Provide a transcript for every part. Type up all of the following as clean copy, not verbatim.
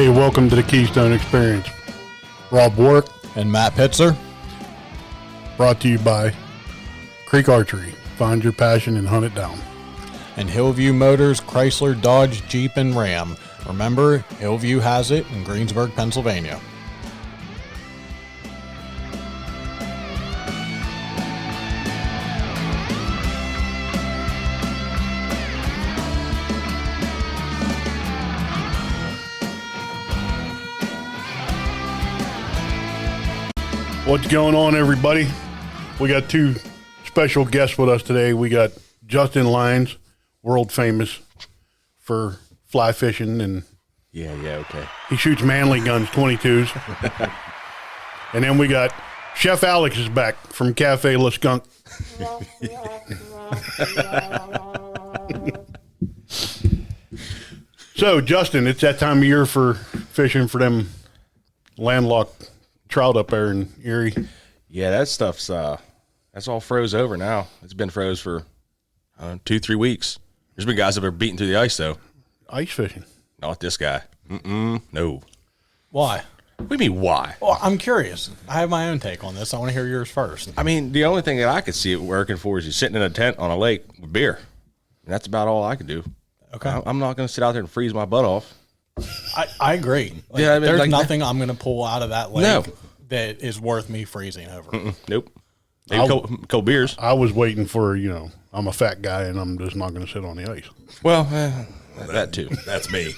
Hey, welcome to the Keystone Experience. Rob Warwick, and Matt Pitzer. Brought to you by Creek Archery. Find your passion and hunt it down. And Hillview Motors, Chrysler, Dodge, Jeep, and Ram. Remember, Hillview has it in Greensburg, Pennsylvania. What's going on, everybody? We got two special guests with us today. We got Justin Lyons, world famous for fly fishing, and okay. he shoots manly guns, 22s. And then we got Chef Alex is back from Cafe La Skunk. So, Justin, it's that time of year for fishing for them landlocked trout up there in Erie. Yeah, that stuff's that's all froze over now. It's been froze for 2-3 weeks. There's been guys that have beaten through the ice though. Ice fishing. Not this guy. No. Why? What do you mean why? Well, I'm curious. I have my own take on this. I want to hear yours first. I mean, the only thing that I could see it working for is you sitting in a tent on a lake with beer. And that's about all I could do. Okay. I'm not going to sit out there and freeze my butt off. I agree. Like, Yeah, I mean, there's like- nothing I'm going to pull out of that lake No. that is worth me freezing over. Nope. Maybe cold beers. I was waiting for, I'm a fat guy and I'm just not going to sit on the ice. Well, that too. That's me.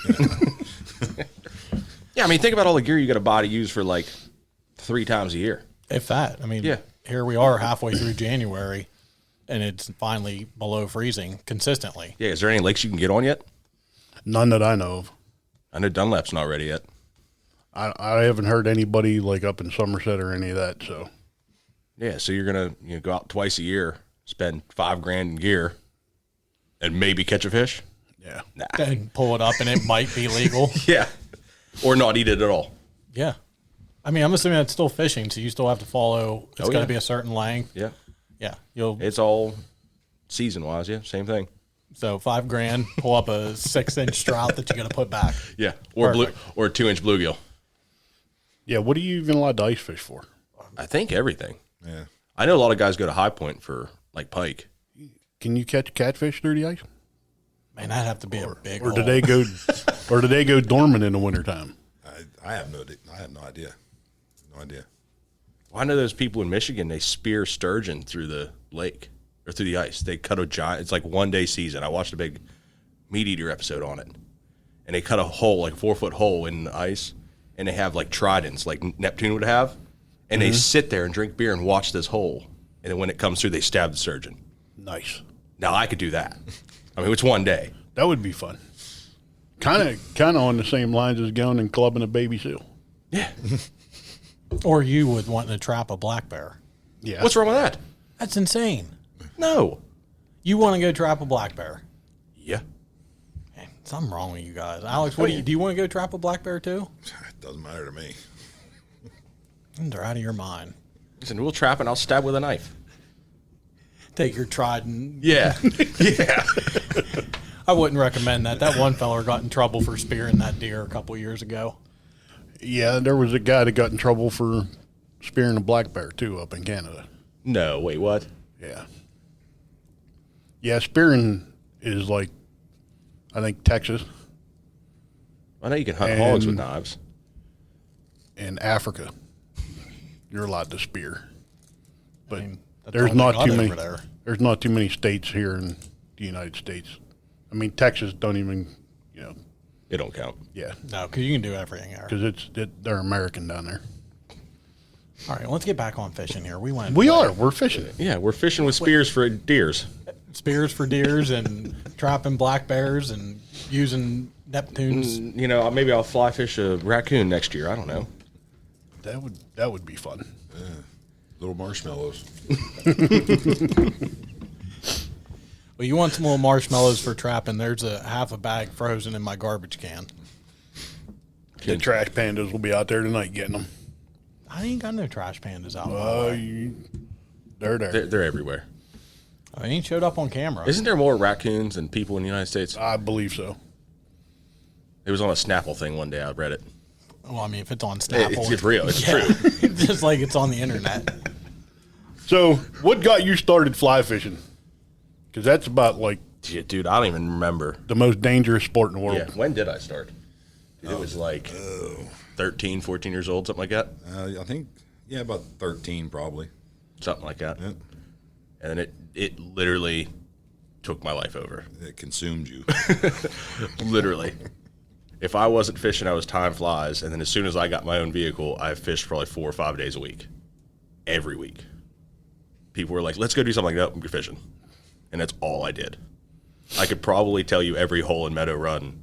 Yeah, I mean, think about all the gear you got to buy to use for like 3 times a year. If that. I mean, Yeah. Here we are halfway through January, and it's finally below freezing consistently. Yeah, is there any lakes you can get on yet? None that I know of. I know Dunlap's not ready yet. I haven't heard anybody like up in Somerset or any of that. So Yeah, so you're gonna go out twice a year, spend $5,000 in gear, and maybe catch a fish. yeah, Nah. And pull it up, and it might be legal. Yeah, or not eat it at all. Yeah. I mean, I'm assuming that's still fishing, so you still have to follow. It's got yeah. to be a certain length. Yeah, Yeah. it's all season wise. Yeah, same thing. So $5,000, pull up a 6-inch trout that you got to put back. Yeah, or Perfect. or a 2-inch bluegill. yeah. What are you even allowed to ice fish for? I think everything. Yeah. I know a lot of guys go to High Point for like pike. Can you catch catfish through the ice, Man, that'd have to be a big or hole. do they go, or do they go dormant in the wintertime? I have no idea. No idea. Well, I know those people in Michigan. They spear sturgeon through the lake or through the ice. They cut a giant. It's like 1-day season. I watched a big Meat Eater episode on it, and they cut a hole, like a 4-foot hole in the ice, and they have like tridents, like Neptune would have, and they sit there and drink beer and watch this hole, and then when it comes through, they stab the sturgeon. Nice. Now I could do that. I mean, it's 1 day. That would be fun. Kind of on the same lines as going and clubbing a baby seal. Yeah. Or you would want to trap a black bear. Yeah. What's wrong with that? That's insane. No. You want to go trap a black bear. Yeah. Man, something wrong with you guys. Alex, what do you want to go trap a black bear too? It doesn't matter to me. They're out of your mind. Listen, we'll trap and I'll stab with a knife. Take your trident. Yeah. Yeah. I wouldn't recommend that. That one feller got in trouble for spearing that deer a couple years ago. Yeah, there was a guy that got in trouble for spearing a black bear too up in Canada. No, wait, what? Yeah. Yeah, spearing is like, I think Texas I know you can hunt hogs with And- knives. and Africa. You're allowed to spear, but mean, that's there's all they not got too many. over there. There's not too many states here in the United States. I mean, Texas don't even, It don't count. yeah, No, because you can do everything there. because they're American down there. All right, let's get back on fishing here. We're We're fishing. Yeah, we're fishing with spears for deers. spears for deers and trapping black bears and using Neptunes. Maybe I'll fly fish a raccoon next year. I don't know. That would be fun. Little marshmallows. Well, you want some little marshmallows for trapping? There's a half a bag frozen in my garbage can. The trash pandas will be out there tonight getting them. I ain't got no trash pandas out. They're there. They're everywhere. I ain't showed up on camera. Isn't there more raccoons than people in the United States? I believe so. It was on a Snapple thing one day. I read it. Well, I mean, if it's on Snapple, It's real. It's true. just like it's on the internet. So, what got you started fly fishing? Because that's about like Shit, dude, I don't even remember. the most dangerous sport in the world. Yeah, when did I start? Dude, it was like 13, 14 years old, something like that. I think, about 13 probably. Something like that. Yeah. And then it literally took my life over. It consumed you. Literally. If I wasn't fishing, I was tying flies. And then as soon as I got my own vehicle, I fished probably 4 or 5 days a week. Every week. People were like, let's go do something like that. You're fishing. And that's all I did. I could probably tell you every hole in Meadow Run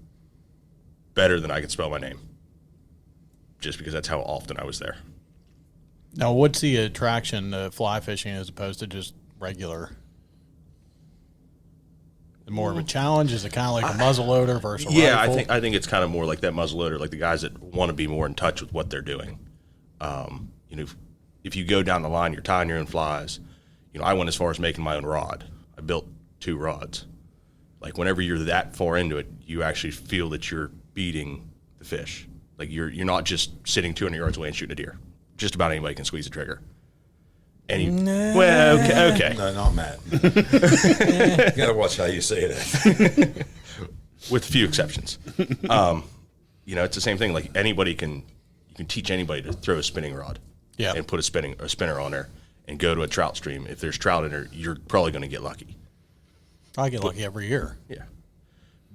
better than I could spell my name. Just because that's how often I was there. Now, what's the attraction to fly fishing as opposed to just regular? More of a challenge? Is it kind of like a muzzleloader versus a rifle? I think it's kind of more like that muzzleloader, like the guys that want to be more in touch with what they're doing. If you go down the line, you're tying your own flies. I went as far as making my own rod. I built 2 rods. Like whenever you're that far into it, you actually feel that you're beating the fish. Like you're not just sitting 200 yards away and shooting a deer. Just about anybody can squeeze a trigger. And well, okay. No, not Matt. You gotta watch how you say that. With a few exceptions. It's the same thing. Like you can teach anybody to throw a spinning rod. Yeah. And put a spinner on there and go to a trout stream. If there's trout in there, you're probably going to get lucky. I get lucky every year. Yeah.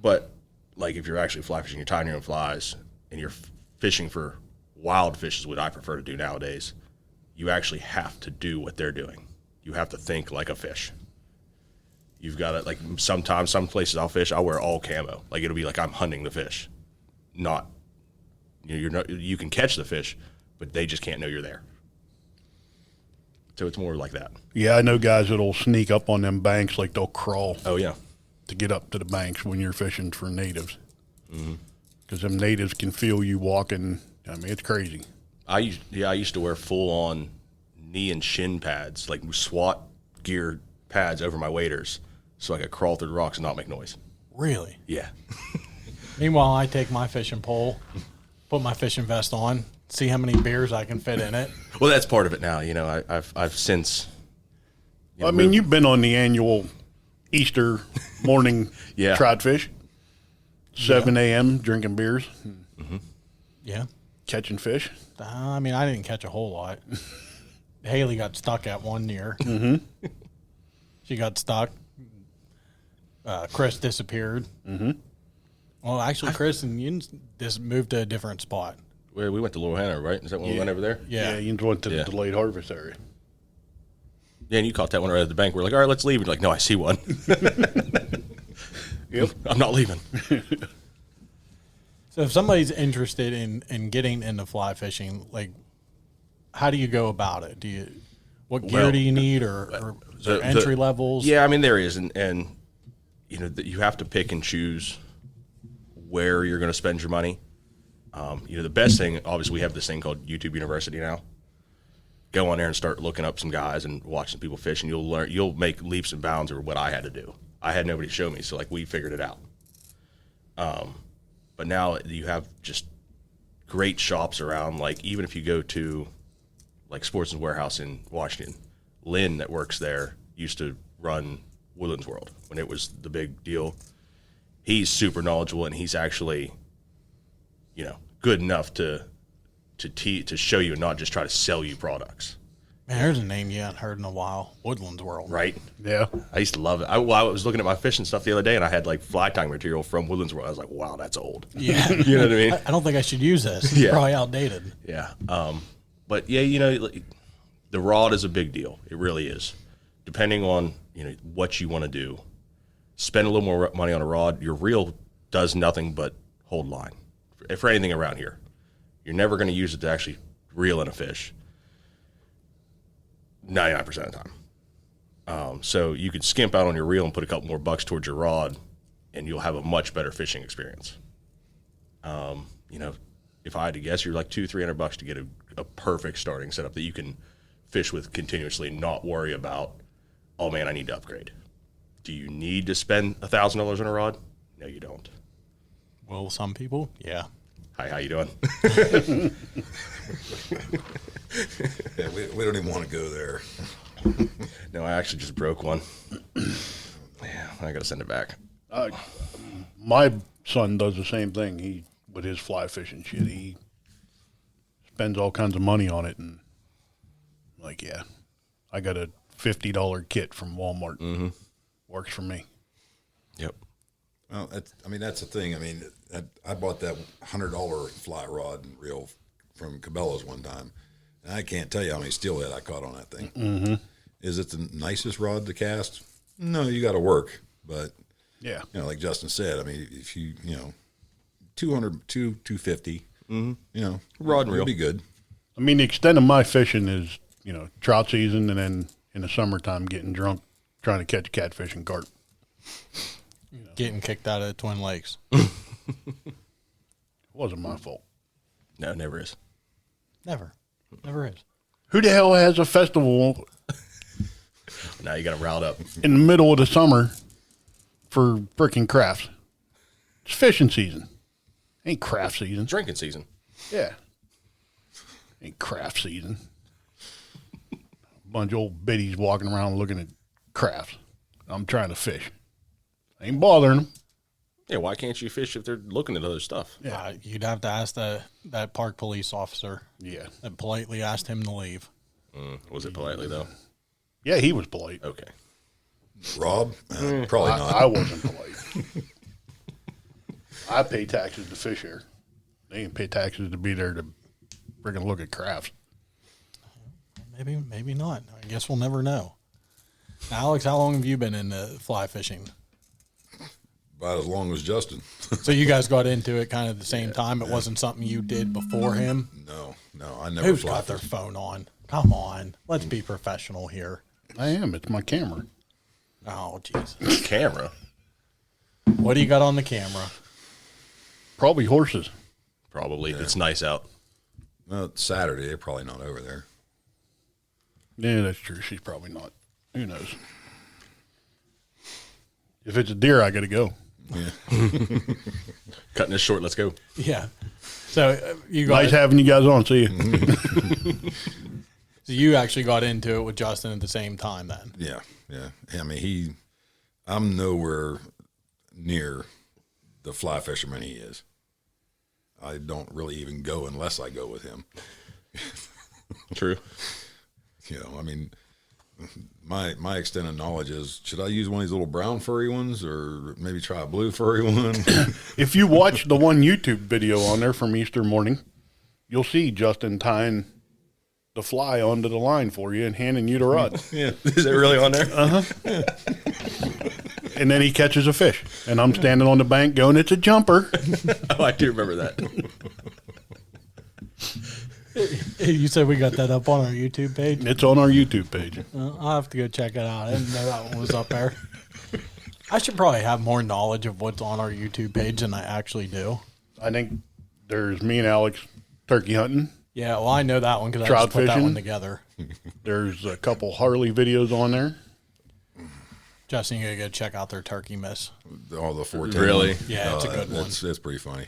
But like if you're actually fly fishing, you're tying your own flies and you're fishing for wild fish is what I prefer to do nowadays. You actually have to do what they're doing. You have to think like a fish. You've got to, like, sometimes some places I'll fish, I'll wear all camo. Like it'll be like I'm hunting the fish. Not, you can catch the fish, but they just can't know you're there. So it's more like that. Yeah, I know guys that'll sneak up on them banks, like they'll crawl Oh, yeah. to get up to the banks when you're fishing for natives. Because them natives can feel you walking. I mean, it's crazy. I used to wear full-on knee and shin pads, like SWAT gear pads over my waders so I could crawl through the rocks and not make noise. Really? Yeah. Meanwhile, I take my fishing pole, put my fishing vest on, see how many beers I can fit in it. Well, that's part of it now. I've since. You've been on the annual Easter morning Yeah. trout fish, 7 a.m. drinking beers, Yeah. catching fish. I didn't catch a whole lot. Haley got stuck at one year. She got stuck. Chris disappeared. Well, actually, Chris and you just moved to a different spot. We went to Little Hannah, right? Is that when we went over there? Yeah. You went to Yeah. the delayed harvest area. Yeah, and you caught that one right at the bank. We're like, all right, let's leave. You're like, no, I see one. Yep. I'm not leaving. So if somebody's interested in getting into fly fishing, like, how do you go about it? What gear do you need, or entry levels? Yeah, there is, and you have to pick and choose where you're going to spend your money. The best thing, obviously, we have this thing called YouTube University now. Go on there and start looking up some guys and watching people fish, and you'll learn. You'll make leaps and bounds over what I had to do. I had nobody show me, so we figured it out. But now you have just great shops around. Like even if you go to Sportsman's Warehouse in Washington, Lynn that works there used to run Woodlands World when it was the big deal. He's super knowledgeable, and he's actually, good enough to show you and not just try to sell you products. Man, there's a name you haven't heard in a while. Woodlands World. Right? Yeah. I used to love it. I was looking at my fishing stuff the other day, and I had fly tying material from Woodlands World. I was like, wow, that's old. Yeah. You know what I mean? I don't think I should use this. It's Yeah. probably outdated. Yeah. But yeah, the rod is a big deal. It really is. Depending on, what you want to do, spend a little more money on a rod. Your reel does nothing but hold line for anything around here. You're never going to use it to actually reel in a fish 99% of the time. So you could skimp out on your reel and put a couple more bucks towards your rod, and you'll have a much better fishing experience. If I had to guess, you're like $200-300 to get a perfect starting setup that you can fish with continuously, not worry about, oh man, I need to upgrade. Do you need to spend $1,000 on a rod? No, you don't. Well, some people, yeah. Hi, how you doing? Yeah, we don't even want to go there. No, I actually just broke one. Yeah, I got to send it back. My son does the same thing. He with his fly fishing shit. He spends all kinds of money on it, and like, yeah, I got a $50 kit from Walmart. Mm-hmm. Works for me. Yep. Well, that's the thing. I mean, I bought that $100 fly rod and reel from Cabela's one time, and I can't tell you how many steelhead I caught on that thing. Mm-hmm. Is it the nicest rod to cast? No, you got to work, but Yeah. like Justin said, I mean, if you 200, 250, Rod and reel. it'll be good. I mean, the extent of my fishing is, trout season, and then in the summertime getting drunk trying to catch catfish and carp. Getting kicked out of the Twin Lakes. It wasn't my fault. No, it never is. Never is. Who the hell has a festival Now you got them riled up. in the middle of the summer for frickin' crafts? It's fishing season. Ain't craft season. Drinking season. Yeah. Ain't craft season. Bunch of old biddies walking around looking at crafts. I'm trying to fish. Ain't bothering them. Yeah, why can't you fish if they're looking at other stuff? Yeah, you'd have to ask that park police officer Yeah. that politely asked him to leave. Was it politely, though? Yeah, he was polite. Okay. Rob, probably not. I wasn't polite. I pay taxes to fish here. They ain't pay taxes to be there to friggin' look at crafts. Maybe not. I guess we'll never know. Now, Alex, how long have you been in fly fishing? About as long as Justin. So you guys got into it kind of the same time. It wasn't something you did before him. No, I never Who's fly got their fished. phone on? Come on, let's be professional here. I am. It's my camera. Oh, jeez. Camera. What do you got on the camera? Probably horses. Probably. It's nice out. Well, it's Saturday, they're probably not over there. Yeah, that's true. She's probably not. Who knows? If it's a deer, I got to go. Yeah. Cutting this short. Let's go. Yeah. So you Nice guys, having you guys on. See you. so you actually got into it with Justin at the same time then. Yeah. I mean, I'm nowhere near the fly fisherman he is. I don't really even go unless I go with him. True. I mean, my extent of knowledge is, should I use one of these little brown furry ones or maybe try a blue furry one? If you watch the one YouTube video on there from Easter morning, you'll see Justin tying the fly onto the line for you and handing you the rod. Yeah. Is it really on there? And then he catches a fish. And I'm standing on the bank going, it's a jumper. Oh, I do remember that. You said we got that up on our YouTube page. It's on our YouTube page. I'll have to go check it out. I didn't know that one was up there. I should probably have more knowledge of what's on our YouTube page than I actually do. I think there's me and Alex turkey hunting. Yeah, well, I know that one because I Trout just put that fishing. one together. There's a couple Harley videos on there. Justin, you gotta go check out their turkey miss. All the 410. Really? Yeah, it's a good one. It's pretty funny.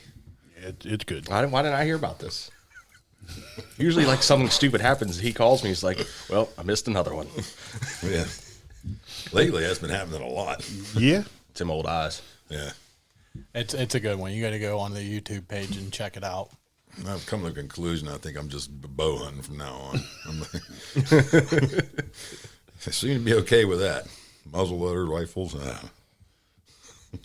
It's good. Why didn't I hear about this? Usually, like, something stupid happens, he calls me. He's like, well, I missed another one. Yeah. Lately, that's been happening a lot. Yeah. It's them old eyes. Yeah. It's a good one. You got to go on the YouTube page and check it out. I've come to the conclusion I think I'm just bow hunting from now on. I seem to be okay with that. Muzzleloader rifles.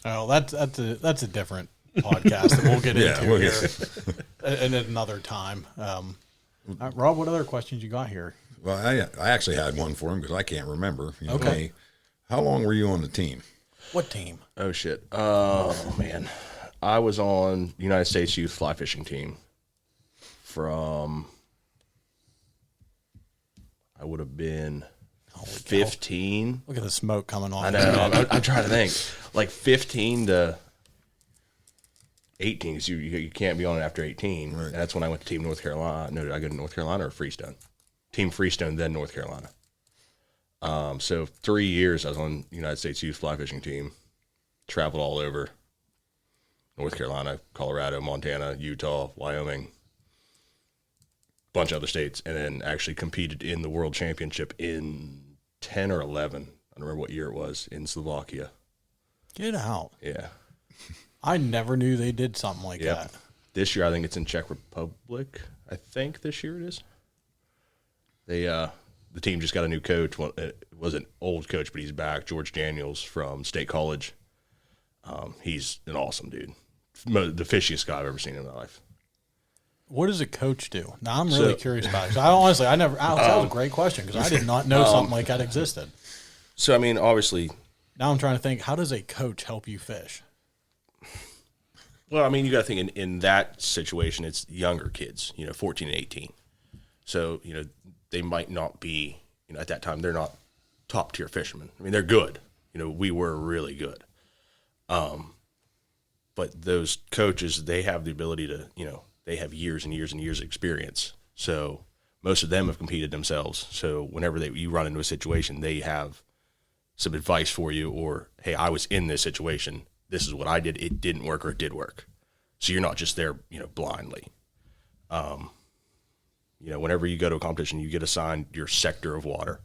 Oh, that's a different podcast that we'll get Yeah, into we'll here get- at another time. Rob, what other questions you got here? Well, I actually had one for him because I can't remember. Okay. Me. How long were you on the team? What team? Oh, shit. Oh, man. I was on United States Youth Fly Fishing Team from, I would have been 15. Look at the smoke coming off. I know. I'm trying to think. Like 15 to 18. 'Cause you can't be on it after 18. Right. That's when I went to Team North Carolina. No, did I go to North Carolina or Freestone? Team Freestone, then North Carolina. So 3 years I was on United States Youth Fly Fishing Team. Traveled all over. North Carolina, Colorado, Montana, Utah, Wyoming, bunch of other states, and then actually competed in the World Championship in 10 or 11. I don't remember what year it was, in Slovakia. Get out. Yeah. I never knew they did something like that. This year, I think it's in Czech Republic. I think this year it is. They the team just got a new coach. Well, it was an old coach, but he's back. George Daniels from State College. He's an awesome dude. The fishiest guy I've ever seen in my life. What does a coach do? Now I'm really curious about it. Alex, that was a great question because I did not know something like that existed. So I mean, obviously, now I'm trying to think, how does a coach help you fish? Well, I mean, you got to think in that situation, it's younger kids, 14 and 18. So, they might not be, at that time, they're not top tier fishermen. I mean, they're good. We were really good. But those coaches, they have the ability to, they have years and years and years of experience. So most of them have competed themselves. So whenever you run into a situation, they have some advice for you, or, hey, I was in this situation. This is what I did. It didn't work, or it did work. So you're not just there, blindly. Whenever you go to a competition, you get assigned your sector of water,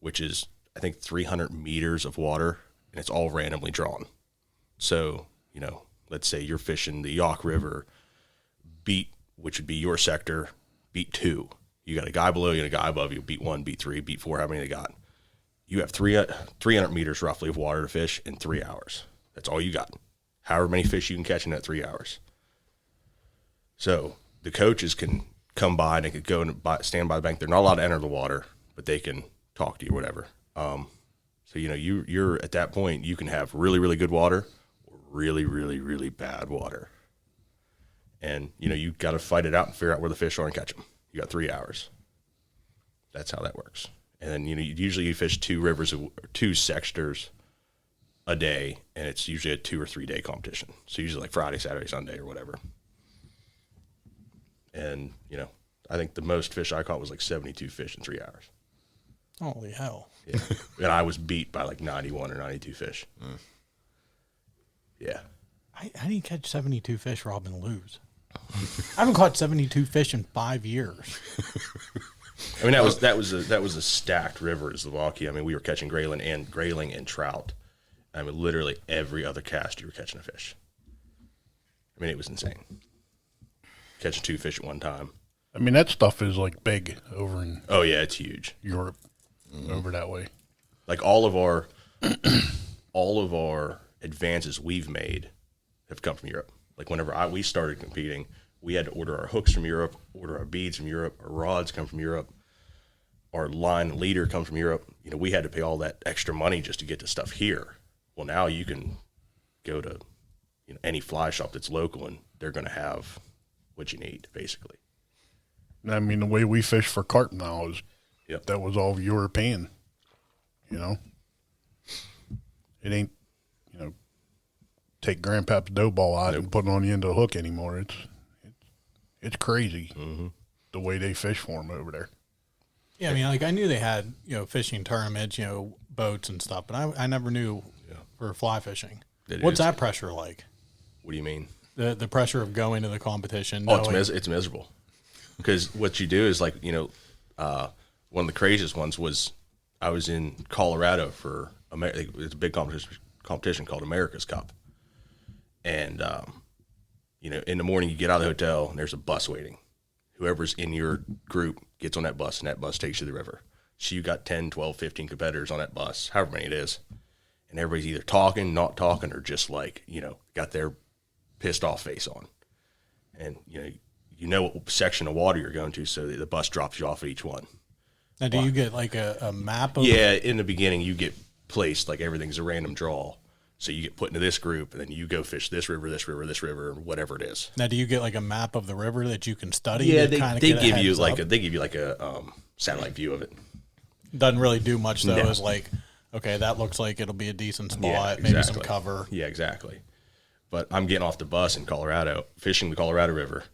which is, I think, 300 meters of water, and it's all randomly drawn. So, let's say you're fishing the Yawk River, beat, which would be your sector, beat 2. You got a guy below you and a guy above you, beat 1, beat 3, beat 4, how many they got. You have 300 meters roughly of water to fish in 3 hours. That's all you got. However many fish you can catch in that 3 hours. So the coaches can come by and they could go and stand by the bank. They're not allowed to enter the water, but they can talk to you or whatever. So, you're at that point, you can have really, really good water or really, really, really bad water. And, you got to fight it out and figure out where the fish are and catch them. You got 3 hours. That's how that works. And then, usually you fish 2 sectors a day, and it's usually a 2 or 3 day competition. So usually like Friday, Saturday, Sunday, or whatever. And, I think the most fish I caught was like 72 fish in 3 hours. Holy hell. Yeah. And I was beat by like 91 or 92 fish. Yeah. I didn't catch 72 fish, Rob, and lose. I haven't caught 72 fish in 5 years. I mean, that was a stacked river in Slovakia. I mean, we were catching grayling and trout. I mean, literally every other cast you were catching a fish. I mean, it was insane. Catching 2 fish at one time. I mean, that stuff is like big over in Oh yeah, it's huge. Europe, over that way. Like all of our advances we've made have come from Europe. Like whenever we started competing, we had to order our hooks from Europe, order our beads from Europe, our rods come from Europe, our line leader comes from Europe. We had to pay all that extra money just to get the stuff here. Well, now you can go to any fly shop that's local, and they're going to have what you need, basically. I mean, the way we fish for carp now is that was all European. It ain't, take Grandpa's dough ball out and put it on the end of the hook anymore. It's crazy the way they fish for them over there. Yeah, I mean, like I knew they had fishing tournaments, boats and stuff, but I never knew for fly fishing. What's that pressure like? What do you mean? The pressure of going to the competition. Oh, it's miserable. Because what you do is like, one of the craziest ones was I was in Colorado for it's a big competition called America's Cup. And, in the morning you get out of the hotel and there's a bus waiting. Whoever's in your group gets on that bus, and that bus takes you to the river. So you got 10, 12, 15 competitors on that bus, however many it is. And everybody's either talking, not talking, or just like, got their pissed off face on. And, you know what section of water you're going to, so the bus drops you off at each one. Now, do you get like a map of Yeah, in the beginning you get placed, like everything's a random draw. So you get put into this group, and then you go fish this river, whatever it is. Now, do you get like a map of the river that you can study? Yeah, they give you like a satellite view of it. Doesn't really do much though. No. It's like, okay, that looks like it'll be a decent spot, maybe some cover. Yeah, exactly. But I'm getting off the bus in Colorado, fishing the Colorado River,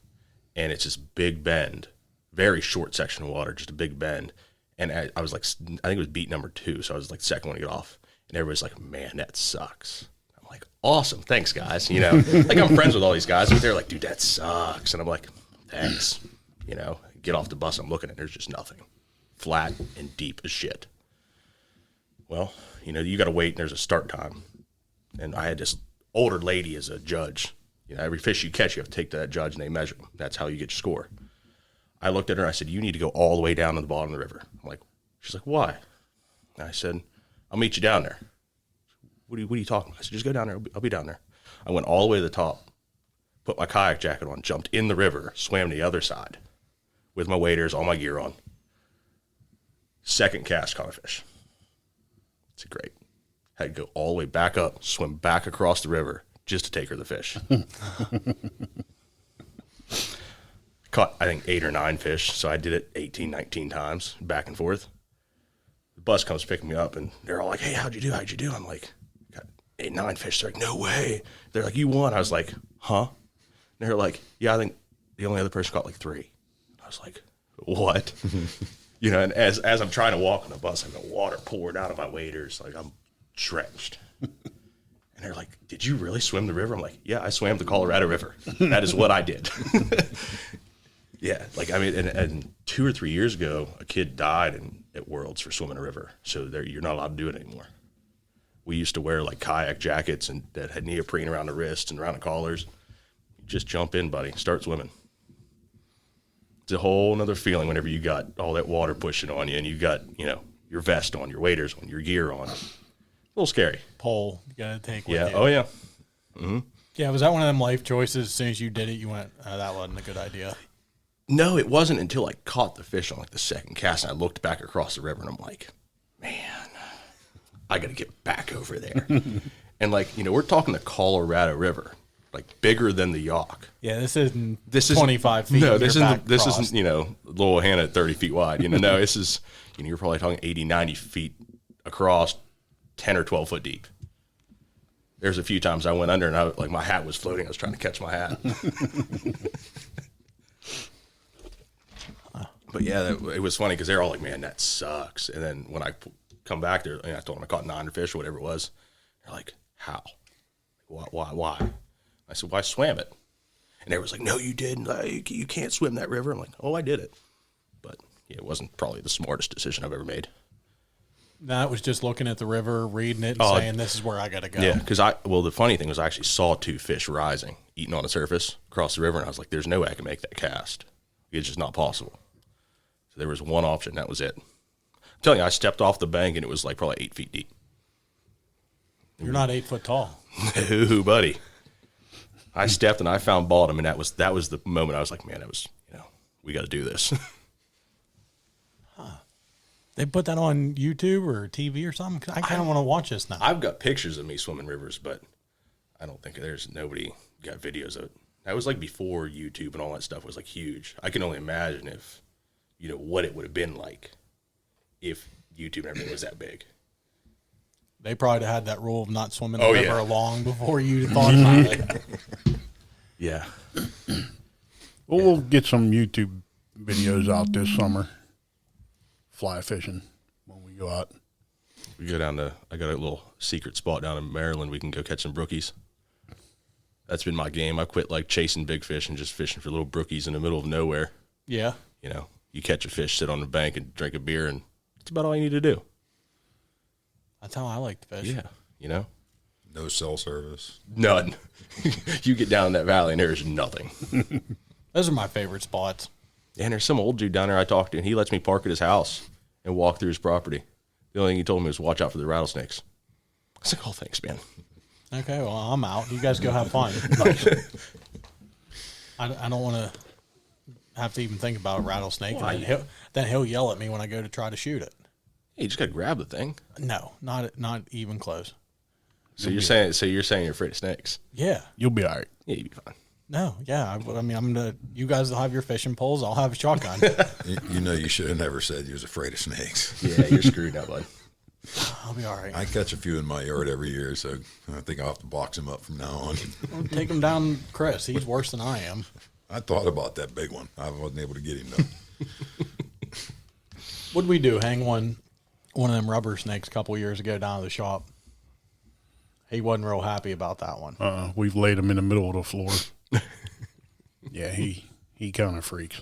and it's this big bend, very short section of water, just a big bend. And I was like, I think it was beat number 2, so I was like second one to get off. And everybody's like, man, that sucks. I'm like, awesome, thanks, guys. You know, like I'm friends with all these guys, but they're like, dude, that sucks. And I'm like, thanks. You know, get off the bus. I'm looking at it. There's just nothing. Flat and deep as shit. Well, you know, you got to wait and there's a start time. And I had this older lady as a judge. You know, every fish you catch, you have to take to that judge and they measure them. That's how you get your score. I looked at her and I said, you need to go all the way down to the bottom of the river. I'm like, she's like, why? And I said, I'll meet you down there. What are you talking about? I said, just go down there. I'll be down there. I went all the way to the top, put my kayak jacket on, jumped in the river, swam to the other side with my waders, all my gear on. Second cast, caught a fish. It's great. Had to go all the way back up, swim back across the river just to take her the fish. Caught, I think, 8 or 9 fish, so I did it 18, 19 times, back and forth. The bus comes picking me up, and they're all like, hey, how'd you do? I'm like, got 8, 9 fish. They're like, no way. They're like, you won. I was like, huh? And they're like, yeah, I think the only other person caught like 3. I was like, what? You know, and as I'm trying to walk on the bus, I've got water poured out of my waders. Like, I'm drenched. And they're like, did you really swim the river? I'm like, yeah, I swam the Colorado River. That is what I did. Yeah, like, I mean, and 2 or 3 years ago, a kid died at Worlds for swimming a river. So you're not allowed to do it anymore. We used to wear, like, kayak jackets and that had neoprene around the wrists and around the collars. You just jump in, buddy. Start swimming. It's a whole nother feeling whenever you got all that water pushing on you and you got, you know, your vest on, your waders on, your gear on. A little scary. Pole, you got to take with Yeah. you. Oh, yeah. Mm-hmm. Yeah, was that one of them life choices? As soon as you did it, you went, that wasn't a good idea. No, it wasn't until I caught the fish on like the second cast and I looked back across the river and I'm like, man, I got to get back over there. And like, you know, we're talking the Colorado River, like bigger than the Yauk. Yeah, this isn't 25 feet. No, this isn't, you know, Little Hannah at 30 feet wide. You know, no, this is, you know, you're probably talking 80, 90 feet across, 10 or 12 foot deep. There's a few times I went under and like my hat was floating. I was trying to catch my hat. But yeah, it was funny because they're all like, man, that sucks. And then when I come back there, and I told them I caught 9 fish or whatever it was, they're like, how? Why? I said, well, I swam it. And they was like, no, you didn't. You can't swim that river. I'm like, oh, I did it. But yeah, it wasn't probably the smartest decision I've ever made. That was just looking at the river, reading it, and saying, this is where I got to go. Yeah, because the funny thing was I actually saw 2 fish rising, eating on the surface across the river, and I was like, there's no way I can make that cast. It's just not possible. So there was one option. That was it. I'm telling you, I stepped off the bank, and it was like probably 8 feet deep. You're not 8 foot tall. Ooh, buddy. I stepped, and I found bottom, and that was the moment I was like, man, that was, you know, we got to do this. They put that on YouTube or TV or something? 'Cause I kind of want to watch this now. I've got pictures of me swimming rivers, but I don't think nobody got videos of it. That was like before YouTube and all that stuff was like huge. I can only imagine if, you know, what it would have been like if YouTube and everything was that big. They probably had that rule of not swimming the Oh, river yeah. long before you thought about it. Yeah. Well, we'll get some YouTube videos out this summer. Fly fishing when we go out. We go down I got a little secret spot down in Maryland. We can go catch some brookies. That's been my game. I quit like chasing big fish and just fishing for little brookies in the middle of nowhere. Yeah. You know, you catch a fish, sit on the bank and drink a beer, and that's about all you need to do. That's how I like to fish. Yeah. You know? No cell service. None. You get down in that valley and there's nothing. Those are my favorite spots. And there's some old dude down there I talked to, and he lets me park at his house and walk through his property. The only thing he told me was watch out for the rattlesnakes. I was like, oh, thanks, man. Okay, well, I'm out. You guys go have fun. I don't want to have to even think about a rattlesnake. Why? And then he'll yell at me when I go to try to shoot it. Hey, you just got to grab the thing. No, not even close. So you're saying you're afraid of snakes? Yeah. You'll be all right. Yeah, you'd be fine. No, yeah. I mean, you guys will have your fishing poles. I'll have a shotgun. You know, you should have never said you was afraid of snakes. Yeah, you're screwed now, bud. I'll be all right. I catch a few in my yard every year, so I think I'll have to box them up from now on. I'll take him down, Chris. He's worse than I am. I thought about that big one. I wasn't able to get him though. What'd we do? Hang one of them rubber snakes a couple years ago down at the shop. He wasn't real happy about that one. We've laid him in the middle of the floor. Yeah, he kind of freaks.